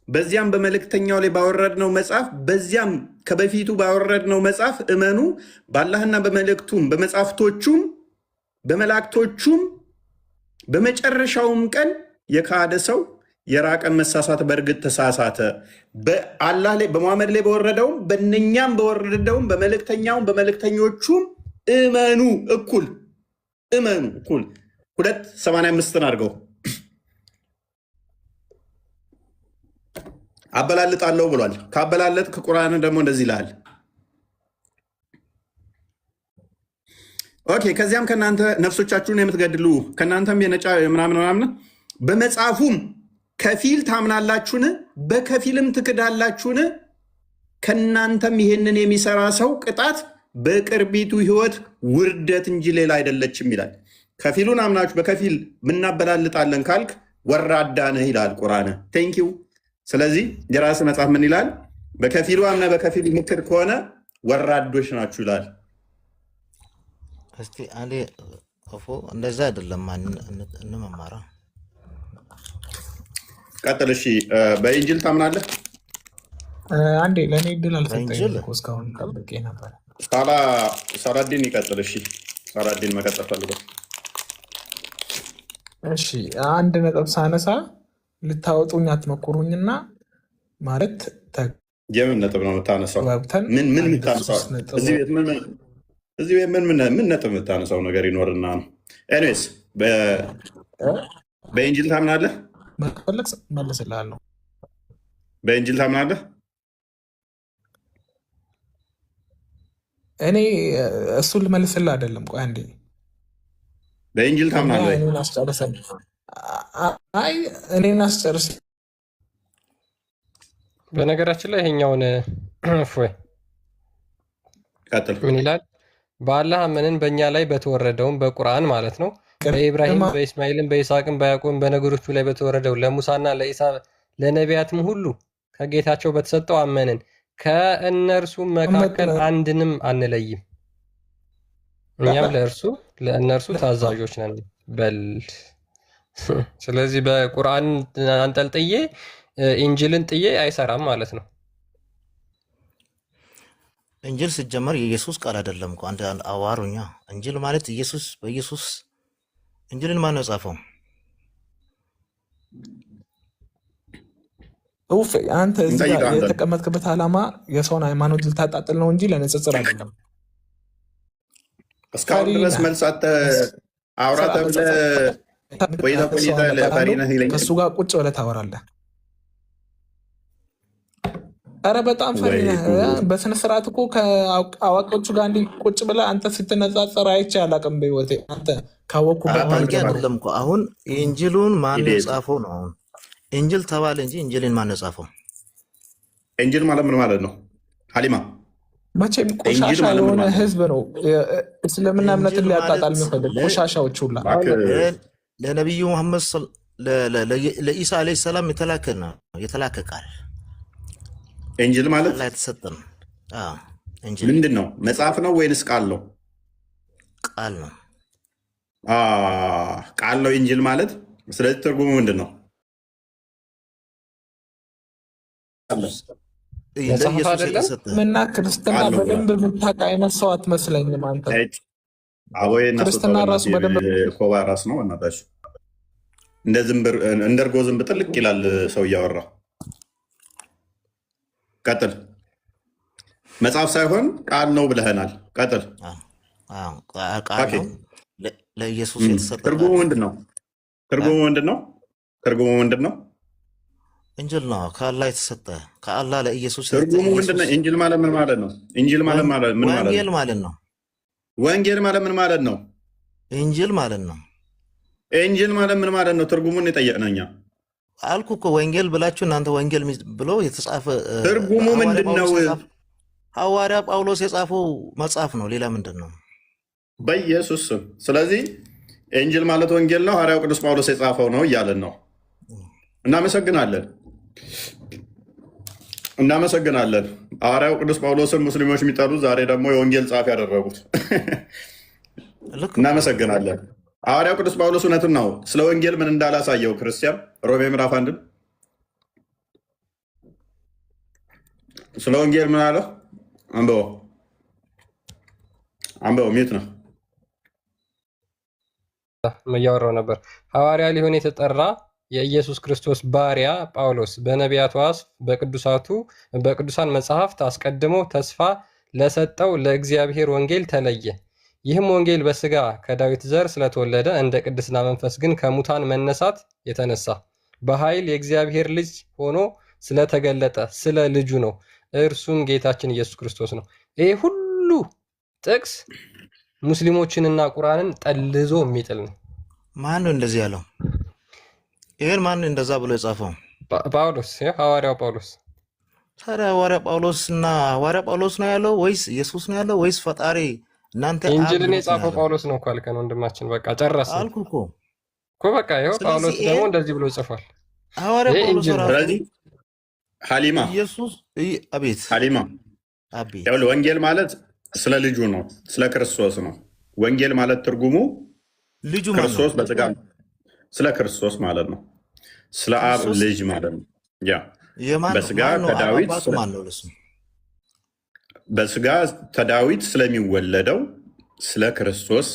በዚያም በመልእክተኛው ላይ ባወረድነው መጽሐፍ በዚያም ከበፊቱ ባወረድነው መጽሐፍ እመኑ። በአላህና በመልእክቱም በመጽሐፍቶቹም በመላእክቶቹም በመጨረሻውም ቀን የካደ ሰው የራቀን መሳሳት በእርግጥ ተሳሳተ። በአላህ ላይ በሙሐመድ ላይ በወረደውም በእነኛም በወረደውም በመልእክተኛውም በመልእክተኞቹም እመኑ። እኩል እመኑ። እኩል 285 አድርገው አበላልጣለሁ ብሏል። ካበላለጥ ከቁርአን ደግሞ እንደዚህ ይላል። ኦኬ ከዚያም ከእናንተ ነፍሶቻችሁን የምትገድሉ ከእናንተም የነጫ ምናምን በመጽሐፉም ከፊል ታምናላችሁን? በከፊልም ትክዳላችሁን? ከእናንተም ይህንን የሚሰራ ሰው ቅጣት በቅርቢቱ ሕይወት ውርደት እንጂ ሌላ አይደለችም ይላል። ከፊሉን አምናችሁ በከፊል ምናበላልጣለን ካልክ ወራዳ ነህ ይላል ቁርአን። ቴንኪው። ስለዚህ የራስ መጽሐፍ ምን ይላል? በከፊሉ አምነ በከፊሉ ምክር ከሆነ ወራዶች ናችሁ ይላል። እስቲ አንዴ እፎ እንደዛ አይደለም እንመማራ። ቀጥል። እሺ በኢንጂል ታምናለህ? አንዴ ለእኔ እድል አልሰጠኝም እኮ እስካሁን ጠብቄ ነበር። ሳላዲን ይቀጥል። እሺ ሳላዲን መቀጠል ፈልጎ። እሺ አንድ ነጥብ ሳነሳ ልታወጡኝ አትሞክሩኝና ማለት የምን ነጥብ ነው የምታነሳው? ምን የምታነሳው? እዚህ ቤት ምን ነጥብ የምታነሳው ነገር ይኖርና ነው። ኤኒዌይስ በኢንጂል ታምናለህ? መፈለግ መልስልሃለሁ። በኢንጂል ታምናለህ? እኔ እሱን ልመልስልህ አይደለም። ቆይ አንዴ በኢንጂል ታምናለህ? እኔን አስጨርሰኝ። አይ እኔን አስጨርስ። በነገራችን ላይ ይሄኛውን እፎይ ምን ይላል? በአላህ አመንን በእኛ ላይ በተወረደውም በቁርአን ማለት ነው በኢብራሂም በኢስማኤልም በይስሐቅም በያዕቆብም በነገሮቹ ላይ በተወረደው ለሙሳና ለኢሳ ለነቢያትም ሁሉ ከጌታቸው በተሰጠው አመንን ከእነርሱም መካከል አንድንም አንለይም፣ እኛም ለእነርሱ ታዛዦች ነን በል። ስለዚህ በቁርአን አንጠልጥዬ ኢንጅልን ጥዬ አይሰራም ማለት ነው። እንጅል ሲጀመር የኢየሱስ ቃል አይደለም እኮ አንድ አዋሩኛ። እንጅል ማለት ኢየሱስ በኢየሱስ እንጅልን ማን ነው ጻፈው? ውፍ አንተ እዚህ ጋር የተቀመጥክበት ዓላማ የሰውን ሃይማኖት ልታጣጥል ነው እንጂ ለንጽጽር አይደለም። እስካሁን ድረስ መልሳተ አውራተ ከእሱ ጋር ቁጭ ብለህ ታወራለህ። ኧረ በጣም ፈሪ ነህ። በስነ ስርዓት እኮ ከአዋቂዎቹ ጋር እንዲህ ቁጭ ብለህ አንተ ስትነጻጸር አይቼ አላውቅም በህይወቴ። አንተ ካወቅኩበት አይደለም እኮ አሁን ኢንጅሉን ማን የጻፈው ነው? አሁን ኢንጅል ተባለ እንጂ ኢንጅልን ማን የጻፈው? ኢንጅል ማለት ምን ማለት ነው ሀሊማ? መቼም ቆሻሻ የሆነ ህዝብ ነው እስልምና እምነትን ሊያጣጣል የሚፈልግ ቆሻሻዎች ሁላ ለነቢዩ መሐመድ ለኢሳ ዓለይሂ ሰላም የተላከ ቃል ኢንጅል ማለት ላይ ተሰጠን። ምንድን ነው? መጽሐፍ ነው ወይንስ ቃል ነው? ቃል ነው። ቃል ነው ኢንጅል ማለት። ስለዚህ ትርጉሙ ምንድን ነው? ምና ክርስትና በደንብ የምታውቅ አይነት ሰው አትመስለኝም አንተ። ክርስትና ራሱ በደንብ ኮባ ራስ ነው። እናታችሁ እንደ እርጎ ዝንብ ጥልቅ ይላል ሰው እያወራ። ቀጥል። መጽሐፍ ሳይሆን ቃል ነው ብለህናል። ቀጥል። ቃል ነው ለኢየሱስ የተሰጠ። ትርጉሙ ምንድን ነው? ትርጉሙ ምንድን ነው? ትርጉሙ ምንድን ነው? ኢንጅል ነው ከአላህ የተሰጠ ከአላህ ለኢየሱስ። ትርጉሙ ምንድን ነው? ኢንጅል ማለት ምን ማለት ነው? ኢንጅል ማለት ምን ማለት ነው? ወንጌል ማለት ነው። ወንጌል ማለት ምን ማለት ነው? ኢንጅል ማለት ነው። ኢንጅል ማለት ምን ማለት ነው? ትርጉሙን የጠየቅነው እኛ አልኩ እኮ ወንጌል ብላችሁ እናንተ ወንጌል ብሎ የተጻፈ ትርጉሙ ምንድን ነው? ሐዋርያ ጳውሎስ የጻፈው መጽሐፍ ነው። ሌላ ምንድን ነው? በኢየሱስ ስም። ስለዚህ ኢንጅል ማለት ወንጌል ነው፣ ሐዋርያው ቅዱስ ጳውሎስ የጻፈው ነው እያለን ነው። እናመሰግናለን፣ እናመሰግናለን። ሐዋርያው ቅዱስ ጳውሎስን ሙስሊሞች የሚጠሉ ዛሬ ደግሞ የወንጌል ጸሐፊ ያደረጉት። እናመሰግናለን። ሐዋርያው ቅዱስ ጳውሎስ እውነቱን ነው ስለ ወንጌል ምን እንዳላሳየው ክርስቲያን ሮሜ ምዕራፍ 1 ስለ ወንጌል ምን አለው? አንብበው አንብበው። ሚዩት ነው እያወራው ነበር። ሐዋርያ ሊሆን የተጠራ የኢየሱስ ክርስቶስ ባሪያ ጳውሎስ በነቢያቱ አፍ በቅዱሳን መጽሐፍት አስቀድሞ ተስፋ ለሰጠው ለእግዚአብሔር ወንጌል ተለየ። ይህም ወንጌል በስጋ ከዳዊት ዘር ስለተወለደ እንደ ቅድስና መንፈስ ግን ከሙታን መነሳት የተነሳ በኃይል የእግዚአብሔር ልጅ ሆኖ ስለተገለጠ ስለ ልጁ ነው። እርሱም ጌታችን ኢየሱስ ክርስቶስ ነው። ይሄ ሁሉ ጥቅስ ሙስሊሞችንና ቁርአንን ጠልዞ የሚጥል ነው። ማን ነው እንደዚህ ያለው? ይሄን ማን እንደዛ ብሎ የጻፈው? ጳውሎስ፣ ሐዋርያው ጳውሎስ። ታዲያ ሐዋርያ ጳውሎስና ሐዋርያ ጳውሎስ ነው ያለው ወይስ ኢየሱስ ነው ያለው ወይስ ፈጣሪ? እናንተ ኢንጅልን የጻፈው ጳውሎስ ነው እኮ አልከን ወንድማችን። በቃ ጨረስን አልኩ እኮ በቃ ይኸው ጳውሎስ ደግሞ እንደዚህ ብሎ ጽፏል። ሐዋርያ ጳውሎስ ስለዚህ ሀሊማ ኢየሱስ አቤት ሀሊማ አቤት ያው ወንጌል ማለት ስለ ልጁ ነው፣ ስለ ክርስቶስ ነው። ወንጌል ማለት ትርጉሙ ልጁ ክርስቶስ በስጋ ስለ ክርስቶስ ማለት ነው። ስለ አብ ልጅ ማለት ነው። ያ በስጋ ከዳዊት በስጋ ከዳዊት ስለሚወለደው ስለ ክርስቶስ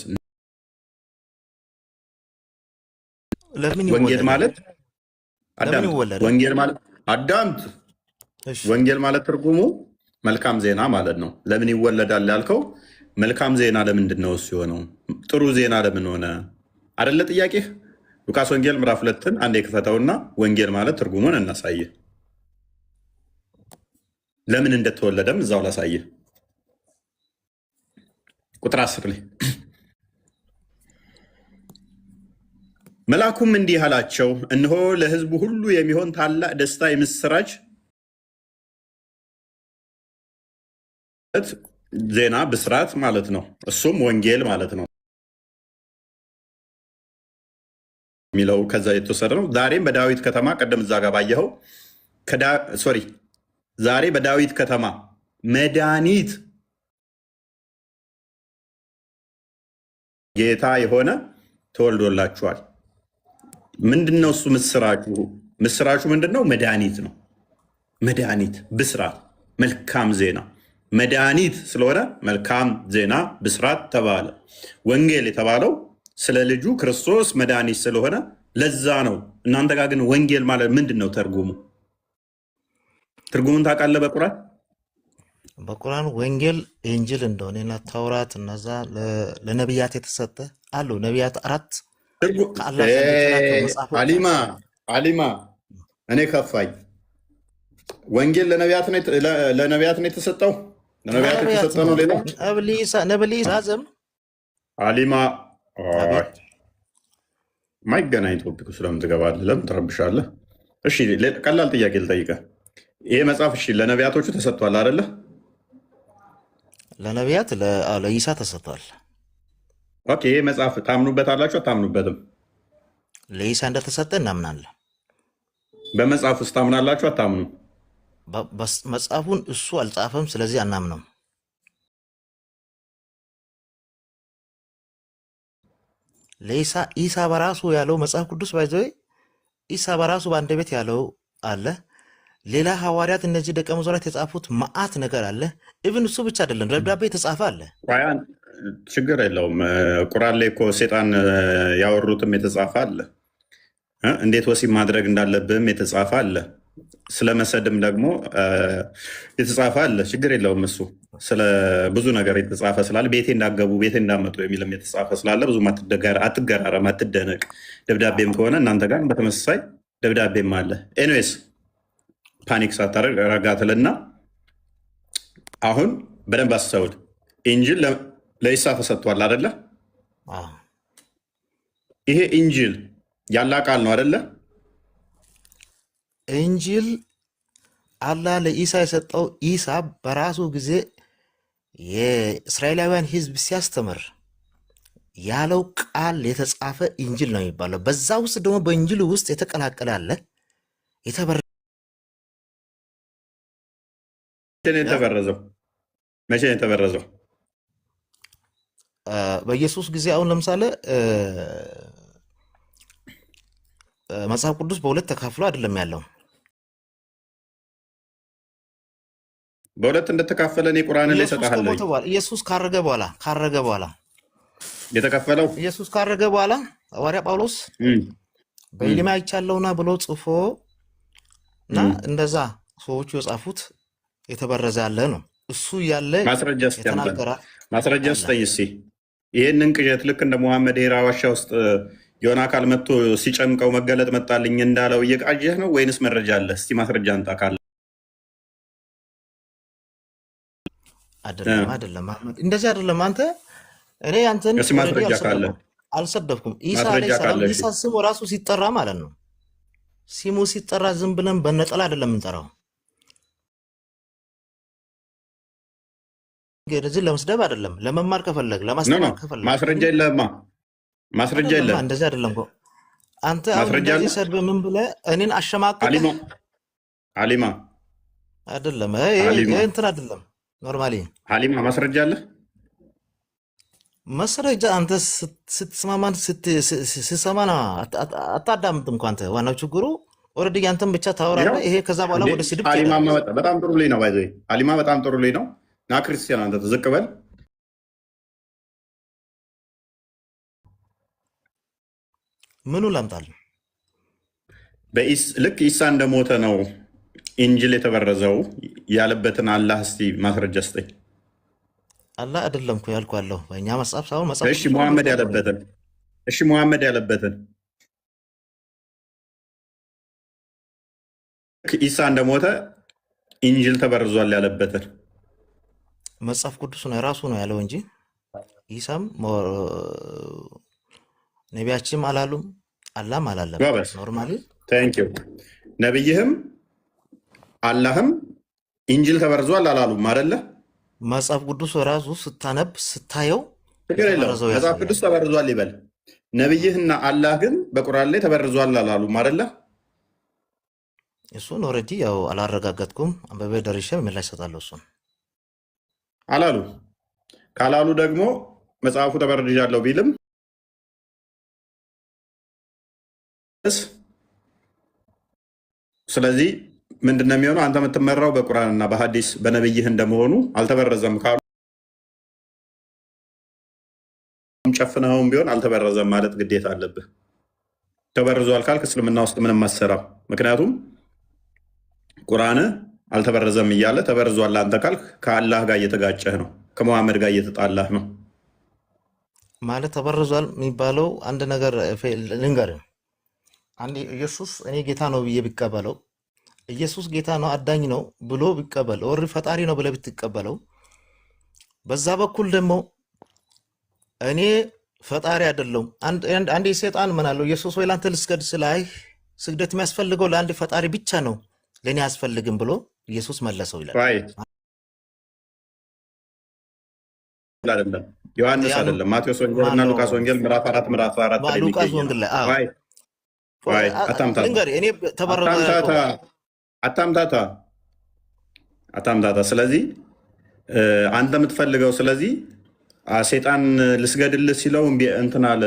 ወንጌል ማለት ወንጌል ማለት አዳምጥ። ወንጌል ማለት ትርጉሙ መልካም ዜና ማለት ነው። ለምን ይወለዳል ያልከው መልካም ዜና ለምንድን ነው እሱ የሆነው? ጥሩ ዜና ለምን ሆነ አይደለ ጥያቄህ? ሉቃስ ወንጌል ምዕራፍ 2ን አንዴ ክፈተውና ወንጌል ማለት ትርጉሙን እናሳይህ። ለምን እንደተወለደም እዛው ላሳይህ። ቁጥር 10 ላይ መልአኩም እንዲህ አላቸው፣ እነሆ ለሕዝቡ ሁሉ የሚሆን ታላቅ ደስታ የምስራች ዜና ብስራት ማለት ነው። እሱም ወንጌል ማለት ነው የሚለው ከዛ የተወሰደ ነው። ዛሬም በዳዊት ከተማ ቀደም እዛ ጋር ባየኸው ዛሬ በዳዊት ከተማ መድኃኒት ጌታ የሆነ ተወልዶላችኋል። ምንድነው እሱ? ምስራቹ ምስራቹ ምንድነው? መድኃኒት ነው። መድኃኒት፣ ብስራት፣ መልካም ዜና። መድኃኒት ስለሆነ መልካም ዜና ብስራት ተባለ። ወንጌል የተባለው ስለ ልጁ ክርስቶስ መድኃኒት ስለሆነ ለዛ ነው። እናንተ ጋር ግን ወንጌል ማለት ምንድን ነው? ተርጉሙ ትርጉሙን ታውቃለህ? በቁርአን ወንጌል ኢንጅል እንደሆነና ተውራት እነዛ ለነቢያት የተሰጠ አሉ። ነቢያት 4 ከአላህ ዘንድ የተላከ መጽሐፎች። አሊማ እኔ ከፋኝ። ወንጌል ለነቢያት ነው የተሰጠው? ለነቢያት የተሰጠ ነው። ሌላ ነብሊሳ አዘም አሊማ ማይገናኝ ቶፒክ ስለምን ትገባለህ? ለምን ትረብሻለህ? እሺ ቀላል ጥያቄ ልጠይቅህ። ይሄ መጽሐፍ እሺ ለነቢያቶቹ ተሰጥቷል አይደለ? ለነቢያት ለኢሳ ተሰጥቷል። ኦኬ ይሄ መጽሐፍ ታምኑበት አላችሁ አታምኑበትም? ለኢሳ እንደተሰጠ እናምናለን። በመጽሐፍ ውስጥ ታምናላችሁ አታምኑ? መጽሐፉን እሱ አልጻፈም፣ ስለዚህ አናምነው። ለኢሳ ኢሳ በራሱ ያለው መጽሐፍ ቅዱስ ባይዘው ኢሳ በራሱ በአንድ ቤት ያለው አለ። ሌላ ሐዋርያት እነዚህ ደቀ መዛሙርት የጻፉት መዓት ነገር አለ። ኢቭን እሱ ብቻ አይደለም፣ ደብዳቤ የተጻፈ አለ። ችግር የለውም። ቁርአን ላይ እኮ ሴጣን ያወሩትም የተጻፈ አለ። እንዴት ወሲብ ማድረግ እንዳለብህም የተጻፈ አለ። ስለመሰድም ደግሞ የተጻፈ አለ። ችግር የለውም። እሱ ስለ ብዙ ነገር የተጻፈ ስላለ ቤቴ እንዳገቡ ቤቴ እንዳመጡ የሚልም የተጻፈ ስላለ ብዙ አትገራረም፣ አትደነቅ። ደብዳቤም ከሆነ እናንተ ጋር በተመሳሳይ ደብዳቤም አለ። ኤኒዌይስ ፓኒክ ሳታደርግ ረጋ ትልና አሁን በደንብ አስተውል። ኢንጂል ለኢሳ ተሰጥቷል አደለ? ይሄ ኢንጂል ያላ ቃል ነው አደለ? ኢንጂል አላህ ለኢሳ የሰጠው ኢሳ በራሱ ጊዜ የእስራኤላውያን ሕዝብ ሲያስተምር ያለው ቃል የተጻፈ ኢንጂል ነው የሚባለው። በዛ ውስጥ ደግሞ በኢንጂሉ ውስጥ የተቀላቀለ አለ። መቼ ነው የተበረዘው? በኢየሱስ ጊዜ። አሁን ለምሳሌ መጽሐፍ ቅዱስ በሁለት ተካፍሎ አይደለም ያለው። በሁለት እንደተካፈለ እኔ ቁርአን ላይ ሰጣለሁ። ኢየሱስ ካረገ በኋላ የተከፈለው ኢየሱስ ካረገ በኋላ ሐዋርያ ጳውሎስ በኢሊማ አይቻለውና ብሎ ጽፎ እና እንደዛ ሰዎቹ የጻፉት የተበረዘ ያለ ነው። እሱ ያለ ማስረጃ ስጠኝ እስኪ። ይህንን ቅዠት ልክ እንደ ሙሐመድ ሄራ ዋሻ ውስጥ የሆነ አካል መጥቶ ሲጨምቀው መገለጥ መጣልኝ እንዳለው እየቃዠህ ነው ወይንስ መረጃ አለ? እስቲ ማስረጃ አንጣ ካለ። አይደለም እንደዚህ አይደለም። አንተ እኔ አንተን አልሰደብኩም። ኢሳ አለይሂ ሰላም ኢሳ ስሙ ራሱ ሲጠራ ማለት ነው። ሲሙ ሲጠራ ዝም ብለን በነጠላ አይደለም እንጠራው። ገደዚህ ለመስደብ አይደለም፣ ለመማር ከፈለግ ለማስተማር ከፈለግ ማስረጃ የለህማ። ማስረጃ የለህም። እንደዚህ አይደለም እኮ አንተ አሁን እንደዚህ ሰድብ ምን ብለህ እኔን አሸማቀቅ አሊማ አይደለም። ይሄ እንትን አይደለም። ኖርማሊ አሊማ ማስረጃ አለ። ማስረጃ አንተ ስትስማማን ስትሰማና አታዳምጥም እኮ አንተ። ዋናው ችግሩ ኦልሬዲ አንተም ብቻ ታወራለህ። ይሄ ከዛ በኋላ ወደ ስድብ አሊማ በጣም ጥሩ ልጅ ነው። ባይዘይ አሊማ በጣም ጥሩ ልጅ ነው። ና ክርስቲያን አንተ ዝቅ በል። ምኑ ላምጣልህ? ልክ ኢሳ እንደሞተ ነው ኢንጂል የተበረዘው ያለበትን አላህ እስቲ ማስረጃ ስጠኝ። አላህ አይደለም እኮ ያልኩህ አለሁ በእኛ መጽሐፍ ሳይሆን መጽሐፍ። እሺ ሙሐመድ ያለበትን ሙሐመድ ያለበትን ኢሳ እንደሞተ ኢንጂል ተበርዟል ያለበትን መጽሐፍ ቅዱስ ነው የራሱ ነው ያለው እንጂ ኢሳም ነቢያችንም አላሉም አላህም አላለም። ኖርማሊ ታንኪዩ። ነብይህም አላህም ኢንጂል ተበርዟል አላሉም አይደለ? መጽሐፍ ቅዱስ ራሱ ስታነብ ስታየው መጽሐፍ ቅዱስ ተበርዟል ይበል። ነብይህና አላህ ግን በቁርአን ላይ ተበርዟል አላሉም አይደለ? እሱን ኦልሬዲ ያው አላረጋገጥኩም። አንበቤ ደርሼ ምላሽ እሰጣለሁ። እሱን አላሉ። ካላሉ ደግሞ መጽሐፉ ተበርጃለሁ ቢልም ስለዚህ ምንድን ነው የሚሆነው? አንተ የምትመራው በቁርአንና በሐዲስ በነብይህ እንደመሆኑ አልተበረዘም ካሉ ጨፍነውም ቢሆን አልተበረዘም ማለት ግዴታ አለብህ። ተበርዟል ካልክ እስልምና ውስጥ ምንም አሰራም። ምክንያቱም ቁርአን አልተበረዘም እያለ ተበርዟል አንተ ካልክ ከአላህ ጋር እየተጋጨህ ነው፣ ከመሐመድ ጋር እየተጣላህ ነው። ማለት ተበርዟል የሚባለው አንድ ነገር ልንገርህ። አንድ ኢየሱስ እኔ ጌታ ነው ብዬ ቢቀበለው ኢየሱስ ጌታ ነው አዳኝ ነው ብሎ ቢቀበል ወር ፈጣሪ ነው ብለህ ብትቀበለው፣ በዛ በኩል ደግሞ እኔ ፈጣሪ አይደለሁም አንድ ሰይጣን ምን አለው ኢየሱስ ወይ ላንተ ልስገድ ስላይ ስግደት የሚያስፈልገው ለአንድ ፈጣሪ ብቻ ነው ለኔ አያስፈልግም ብሎ ኢየሱስ መለሰው ይላል። አይደለም ዮሐንስ አይደለም ማቴዎስ ወንጌል እና ሉቃስ ወንጌል ምዕራፍ 4 ምዕራፍ 4 ላይ ሉቃስ ወንጌል ላይ አታምታታ። ስለዚህ አንተ የምትፈልገው ስለዚህ ሰይጣን ልስገድልህ ሲለው እንትን አለ።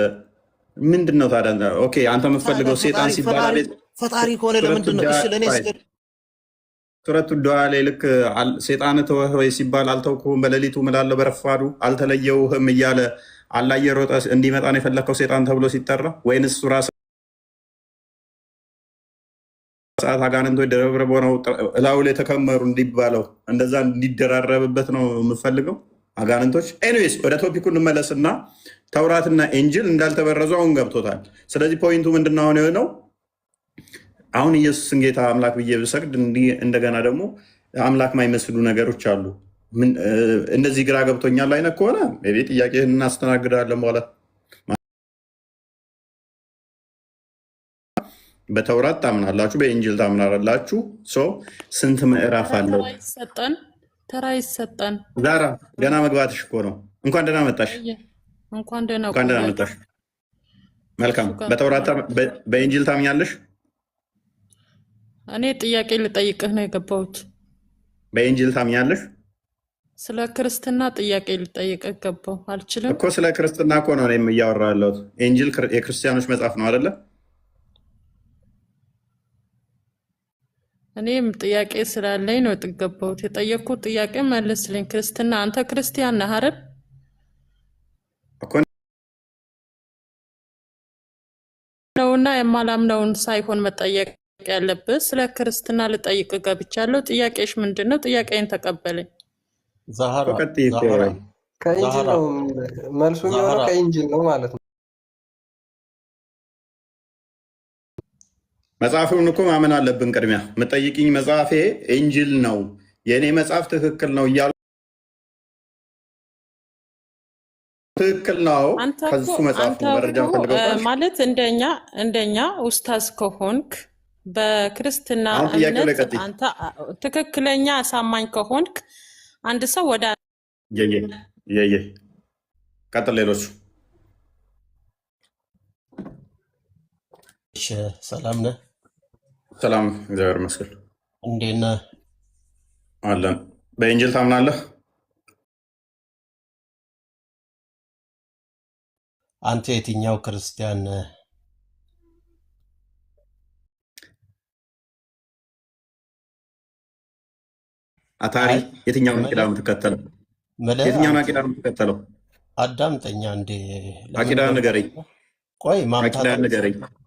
ምንድን ነው ታዲያ? ኦኬ አንተ የምትፈልገው ሰይጣን ሲባል ፈጣሪ ከሆነ ለምንድን ነው እሺ ለኔ ስገድ? ሱረቱ ዱዓ ላይ ልክ ሰይጣን ተወህ ወይ ሲባል አልተውኩህም፣ በሌሊቱ እምላለሁ በረፋዱ አልተለየውህም እያለ አላህ እየሮጠ እንዲመጣ ነው የፈለግከው ሰይጣን ተብሎ ሲጠራ? ወይንስ ሱራ ሰዓት አጋንንቶች ደረብረብ ሆነው እላዩ ላይ ተከመሩ እንዲባለው እንደዛ እንዲደራረብበት ነው የምፈልገው አጋንንቶች? ኤኒዌይስ ወደ ቶፒኩ እንመለስና ተውራትና ኢንጂል እንዳልተበረዙ አሁን ገብቶታል። ስለዚህ ፖይንቱ ምንድነው አሁን የሆነው? አሁን ኢየሱስን ጌታ አምላክ ብዬ ብሰግድ እንደገና ደግሞ አምላክ ማይመስሉ ነገሮች አሉ። እንደዚህ ግራ ገብቶኛል አይነት ከሆነ ቤት ጥያቄህን እናስተናግዳለን። በኋላ በተውራት ታምናላችሁ፣ በኢንጂል ታምናላችሁ። ስንት ምዕራፍ አለው? ተራ ይሰጠን። ዛራ ገና መግባትሽ እኮ ነው። እንኳን ደህና መጣሽ። እንኳን ደህና መጣሽ። መልካም። በተውራት በኢንጂል ታምኛለሽ? እኔ ጥያቄ ልጠይቅህ ነው የገባሁት። በኢንጂል ታምኛለሽ? ስለ ክርስትና ጥያቄ ልጠይቅህ ገባሁ። አልችልም እኮ ስለ ክርስትና እኮ ነው እኔም እያወራ ያለሁት። ኢንጂል የክርስቲያኖች መጽሐፍ ነው አይደለ? እኔም ጥያቄ ስላለኝ ነው የገባሁት። የጠየቅኩት ጥያቄ መልስልኝ። ክርስትና አንተ ክርስቲያን ነህ አይደል? ነውና የማላምነውን ሳይሆን መጠየቅ ያለብህ ስለ ክርስትና ልጠይቅ ገብቻለሁ። ጥያቄሽ ምንድን ነው? ጥያቄን ተቀበለኝ። ከኢንጂል ነው መልሱ የሚሆነው፣ ከኢንጂል ነው ማለት ነው። መጽሐፉን እኮ ማመን አለብን። ቅድሚያ የምጠይቅኝ መጽሐፌ ኢንጂል ነው የእኔ መጽሐፍ ትክክል ነው እያሉ ትክክል ነው። ከሱ መጽሐፍ ነው መረጃ ፈልገው ማለት እንደኛ ኡስታዝ ከሆንክ በክርስትና እምነት አንተ ትክክለኛ አሳማኝ ከሆንክ አንድ ሰው ወደ ቀጥል። ሌሎቹ ሰላም ነህ? ሰላም፣ እግዚአብሔር ይመስገን። እንዴት ነህ? አለን። በኢንጂል ታምናለህ? አንተ የትኛው ክርስቲያን ነህ? አታሪ የትኛውን አቂዳ የምትከተለው? የትኛውን አቂዳ የምትከተለው? አዳምጠኛ እንዴ አቂዳ ንገረኝ። ቆይ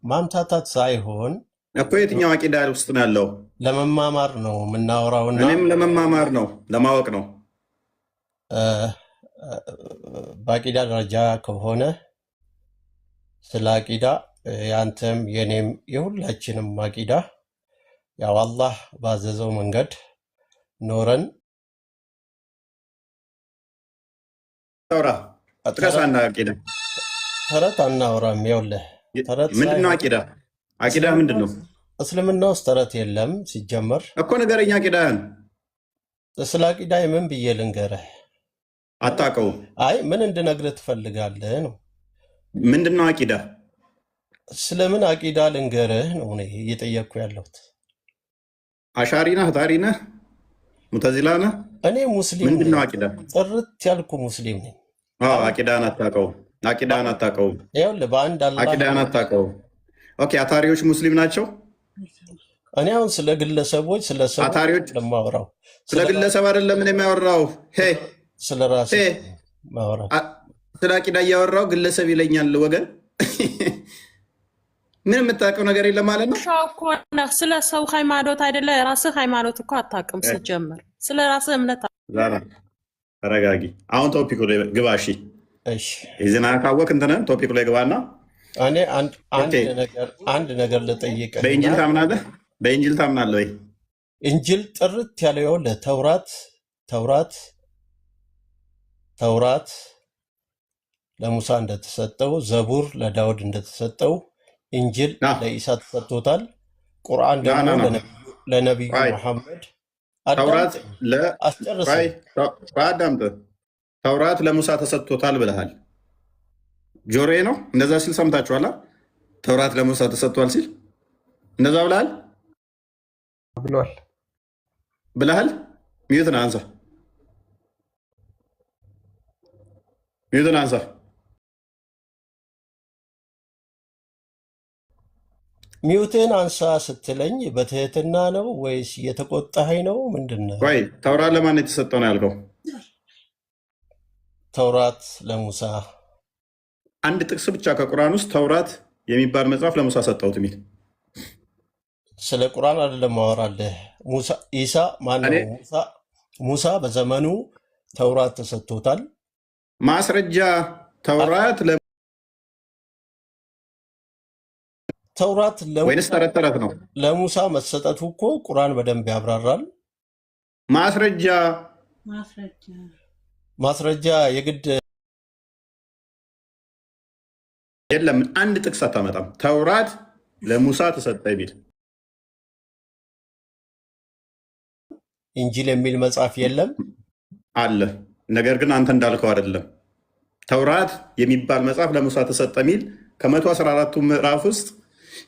ማምታታት ሳይሆን እኮ የትኛው አቂዳ ውስጥ ነው ያለው? ለመማማር ነው የምናወራውና እኔም ለመማማር ነው ለማወቅ ነው። በአቂዳ ደረጃ ከሆነ ስለ አቂዳ ያንተም የኔም የሁላችንም አቂዳ ያው አላህ ባዘዘው መንገድ ኖረን አውራ ጥቀሳና አቂዳ ተረት አናወራም። ይኸውልህ ተረት ምንድነው አቂዳ? አቂዳ ምንድን ነው? እስልምና ውስጥ ተረት የለም ሲጀመር እኮ ንገረኝ አቂዳህን። ስለ አቂዳ ምን ብዬ ልንገርህ? አታውቀውም? አይ ምን እንድነግርህ ትፈልጋለህ ነው? ምንድነው አቂዳ? ስለምን አቂዳ ልንገርህ ነው እኔ እየጠየቅኩ ያለሁት። አሻሪ ነህ? ታሪ ነህ? ሙተዚላ ነህ? እኔ ሙስሊም። ምንድነው አቂዳ? ጥርት ያልኩ ሙስሊም ነኝ። አቂዳህን አታውቀውም? አቂዳህን አታውቀውም? ይኸውልህ በአንድ አላህ አቂዳህን አታውቀውም? ኦኬ፣ አታሪዎች ሙስሊም ናቸው? እኔ አሁን ስለ ግለሰቦች ስለ ሰው አታሪዎች ለማወራው ስለ ግለሰብ አይደለም እኔ የሚያወራው። ስለ ራሴ ማወራው ስለ አቂዳ እያወራው ግለሰብ ይለኛል ወገን። ምን የምታውቀው ነገር የለም ማለት ነው። ስለ ሰው ሃይማኖት አይደለ ራስህ ሃይማኖት እኮ አታውቅም ሲጀምር። ስለ ራስህ እምነት ዛራ ተረጋጊ። አሁን ቶፒኩ ላይ ግባ። እሺ የዜና ካወቅ እንትነን ቶፒኩ ላይ ግባና እኔ አንድ ነገር ልጠይቅ። በእንጅል ታምናለህ? በእንጅል ታምናለህ ወይ? እንጅል ጥርት ያለው ተውራት ለሙሳ እንደተሰጠው፣ ዘቡር ለዳውድ እንደተሰጠው፣ እንጅል ለኢሳ ተሰጥቶታል። ቁርአን ደግሞ ለነቢዩ መሐመድ ተውራት ለሙሳ ተሰጥቶታል ብለሃል። ጆሮዬ ነው እንደዛ ሲል ሰምታችኋላ? ተውራት ለሙሳ ተሰጥቷል ሲል እንደዛ ብለሃል ብለሃል። ሚዩትን አንሳ፣ ሚዩትን አንሳ። ሚዩትን አንሳ ስትለኝ በትህትና ነው ወይስ እየተቆጣኸኝ ነው? ምንድን ነው? ቆይ ተውራት ለማን የተሰጠው ነው ያልከው? ተውራት ለሙሳ። አንድ ጥቅስ ብቻ ከቁርአን ውስጥ ተውራት የሚባል መጽሐፍ ለሙሳ ሰጠሁት የሚል ስለ ቁርአን አይደለም ማወራለህ። ኢሳ ማነው? ሙሳ በዘመኑ ተውራት ተሰጥቶታል። ማስረጃ ተውራት ወይንስ ተረት ተረት ነው? ለሙሳ መሰጠቱ እኮ ቁርአን በደንብ ያብራራል። ማስረጃ የግድ የለም። አንድ ጥቅስ አታመጣም። ተውራት ለሙሳ ተሰጠ የሚል እንጂል የሚል መጽሐፍ የለም አለ። ነገር ግን አንተ እንዳልከው አይደለም። ተውራት የሚባል መጽሐፍ ለሙሳ ተሰጠ የሚል ከ114ቱ ምዕራፍ ውስጥ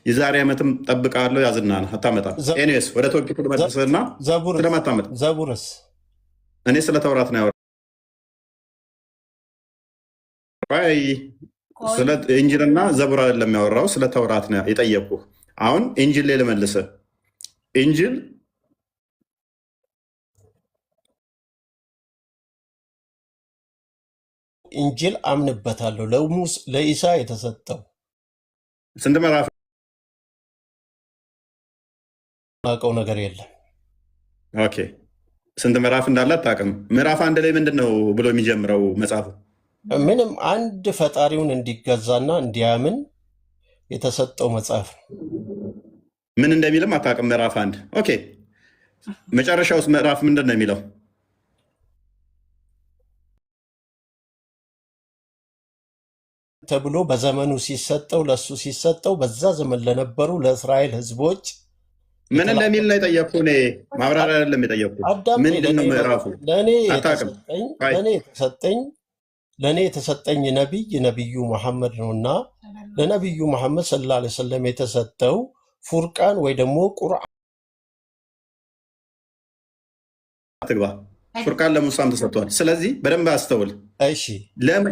የዛሬ ዓመትም ጠብቃለሁ ያዝና ነው አታመጣም። ኤኒዌይስ ወደ ቶፒኩ ልመልስና ስለማታመጣ ዘቡርስ እኔ ስለ ተውራት ነው ያወራው። ስለ ኢንጂልና ዘቡር አይደለም ያወራው፣ ስለ ተውራት ነው የጠየቅኩህ። አሁን ኢንጂል ላይ ልመልስህ። ኢንጂል አምንበታለሁ። ለኢሳ የተሰጠው ስንት ምዕራፍ? ማውቀው ነገር የለም። ኦኬ ስንት ምዕራፍ እንዳለ አታውቅም። ምዕራፍ አንድ ላይ ምንድን ነው ብሎ የሚጀምረው መጽሐፉ? ምንም አንድ ፈጣሪውን እንዲገዛና እንዲያምን የተሰጠው መጽሐፍ ነው። ምን እንደሚልም አታውቅም። ምዕራፍ አንድ ኦኬ። መጨረሻውስ ምዕራፍ ምንድን ነው የሚለው? ተብሎ በዘመኑ ሲሰጠው ለሱ ሲሰጠው በዛ ዘመን ለነበሩ ለእስራኤል ሕዝቦች ምን እንደሚል ነው የጠየቅኩህ። እኔ ማብራሪያ አይደለም የጠየቅኩህ። ምንድን ነው ምዕራፉ? ለእኔ የተሰጠኝ ነቢዩ መሐመድ ነው እና ለነቢዩ መሐመድ ሰለላሁ ዐለይሂ ወሰለም የተሰጠው ፉርቃን ወይ ደግሞ ቁርአን ትግባ። ፉርቃን ለሙሳም ተሰጥቷል። ስለዚህ በደንብ አስተውል።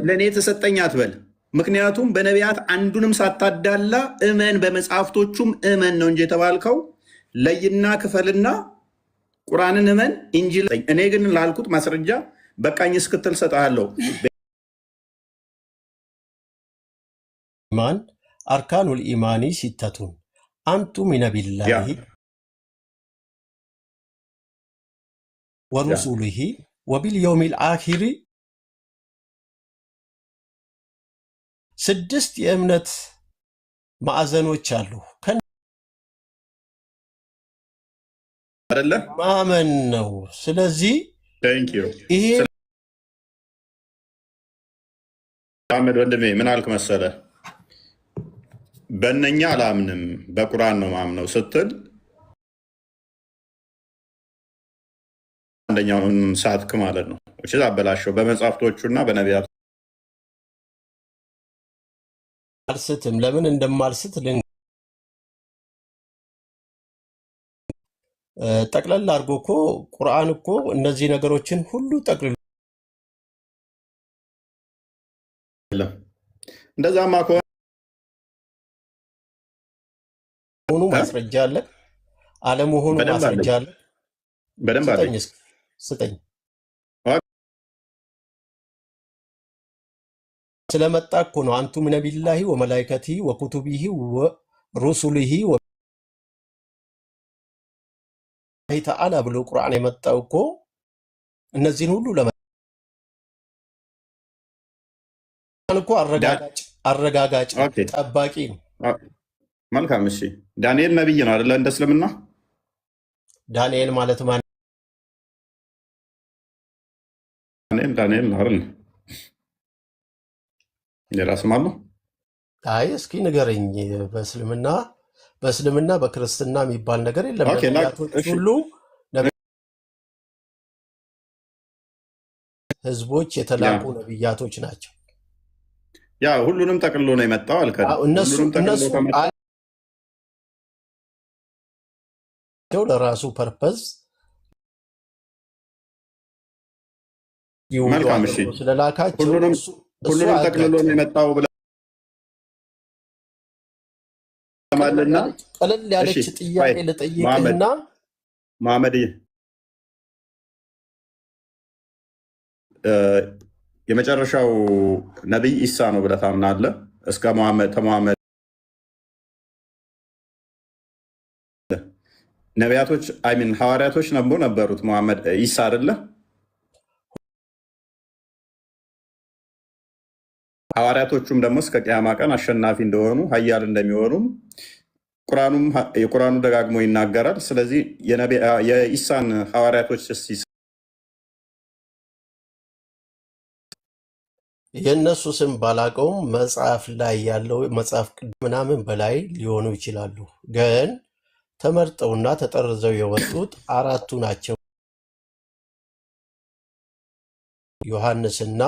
ለእኔ የተሰጠኝ አትበል። ምክንያቱም በነቢያት አንዱንም ሳታዳላ እመን፣ በመጽሐፍቶቹም እመን ነው እንጂ የተባልከው ለይና ክፈልና ቁርአንን እመን ኢንጂል። እኔ ግን ላልኩት ማስረጃ በቃኝ እስክትል ሰጥሃለሁ። ኢማን አርካኑል ኢማኒ ሲተቱን አንቱ ሚነ ቢላሂ ወሩሱሊሂ ወቢልየውሚል አኺሪ 6 የእምነት ማዕዘኖች አሉ። ማመን ነው። ስለዚህ ይሄ አህመድ ወንድሜ ምን አልክ መሰለ፣ በእነኛ አላምንም በቁርአን ነው ማምነው ስትል አንደኛውን ሳትክ ማለት ነው። እሺ አበላሸው። በመጽሐፍቶቹና በነቢያት አልስትም። ለምን እንደማልስት ጠቅለል አድርጎ እኮ ቁርአን እኮ እነዚህ ነገሮችን ሁሉ ጠቅልሎ እንደዛማ ከሆኑ ማስረጃ አለ፣ አለመሆኑ ማስረጃ አለ። በደንብ አለ። ስጠኝ። ስለመጣ እኮ ነው አንቱ ሚነ ቢላሂ ወመላይከቲ ወኩቱቢሂ ሩሱሊሂ ወላሂ ተዓላ ብሎ ቁርአን የመጣው እኮ እነዚህን ሁሉ እኮ አረጋጋጭ ጠባቂ ነው። መልካም እሺ። ዳንኤል ነብይ ነው አይደለ? እንደ እስልምና ዳንኤል ማለት ማን? ዳንኤል ነው አይደል? የራስ ማለት አይ እስኪ ንገረኝ። በእስልምና በክርስትና የሚባል ነገር የለም። ነቢያቶች ሁሉ ህዝቦች የተላኩ ነቢያቶች ናቸው። ያ ሁሉንም ጠቅልሎ ነው የመጣው አልከኝ። እነሱ ለራሱ ፐርፐዝ መልካም እሺ። ስለላካቸው ሁሉንም ጠቅልሎ ነው የመጣው ብለህ ማለትና ቀለል ያለች ጥያቄ ልጠይቅህና መሐመድ የመጨረሻው ነብይ ኢሳ ነው ብለህ ታምናለህ? እስከ መሐመድ ነቢያቶች ሐዋርያቶች ነበሩት። መሐመድ ኢሳ አይደለ? ሐዋርያቶቹም ደግሞ እስከ ቅያማ ቀን አሸናፊ እንደሆኑ ኃያል እንደሚሆኑም የቁርአኑ ደጋግሞ ይናገራል። ስለዚህ የኢሳን ሐዋርያቶች የእነሱ ስም ባላቀውም መጽሐፍ ላይ ያለው መጽሐፍ ቅዱስ ምናምን በላይ ሊሆኑ ይችላሉ። ግን ተመርጠውና ተጠርዘው የወጡት 4ቱ ናቸው። ዮሐንስና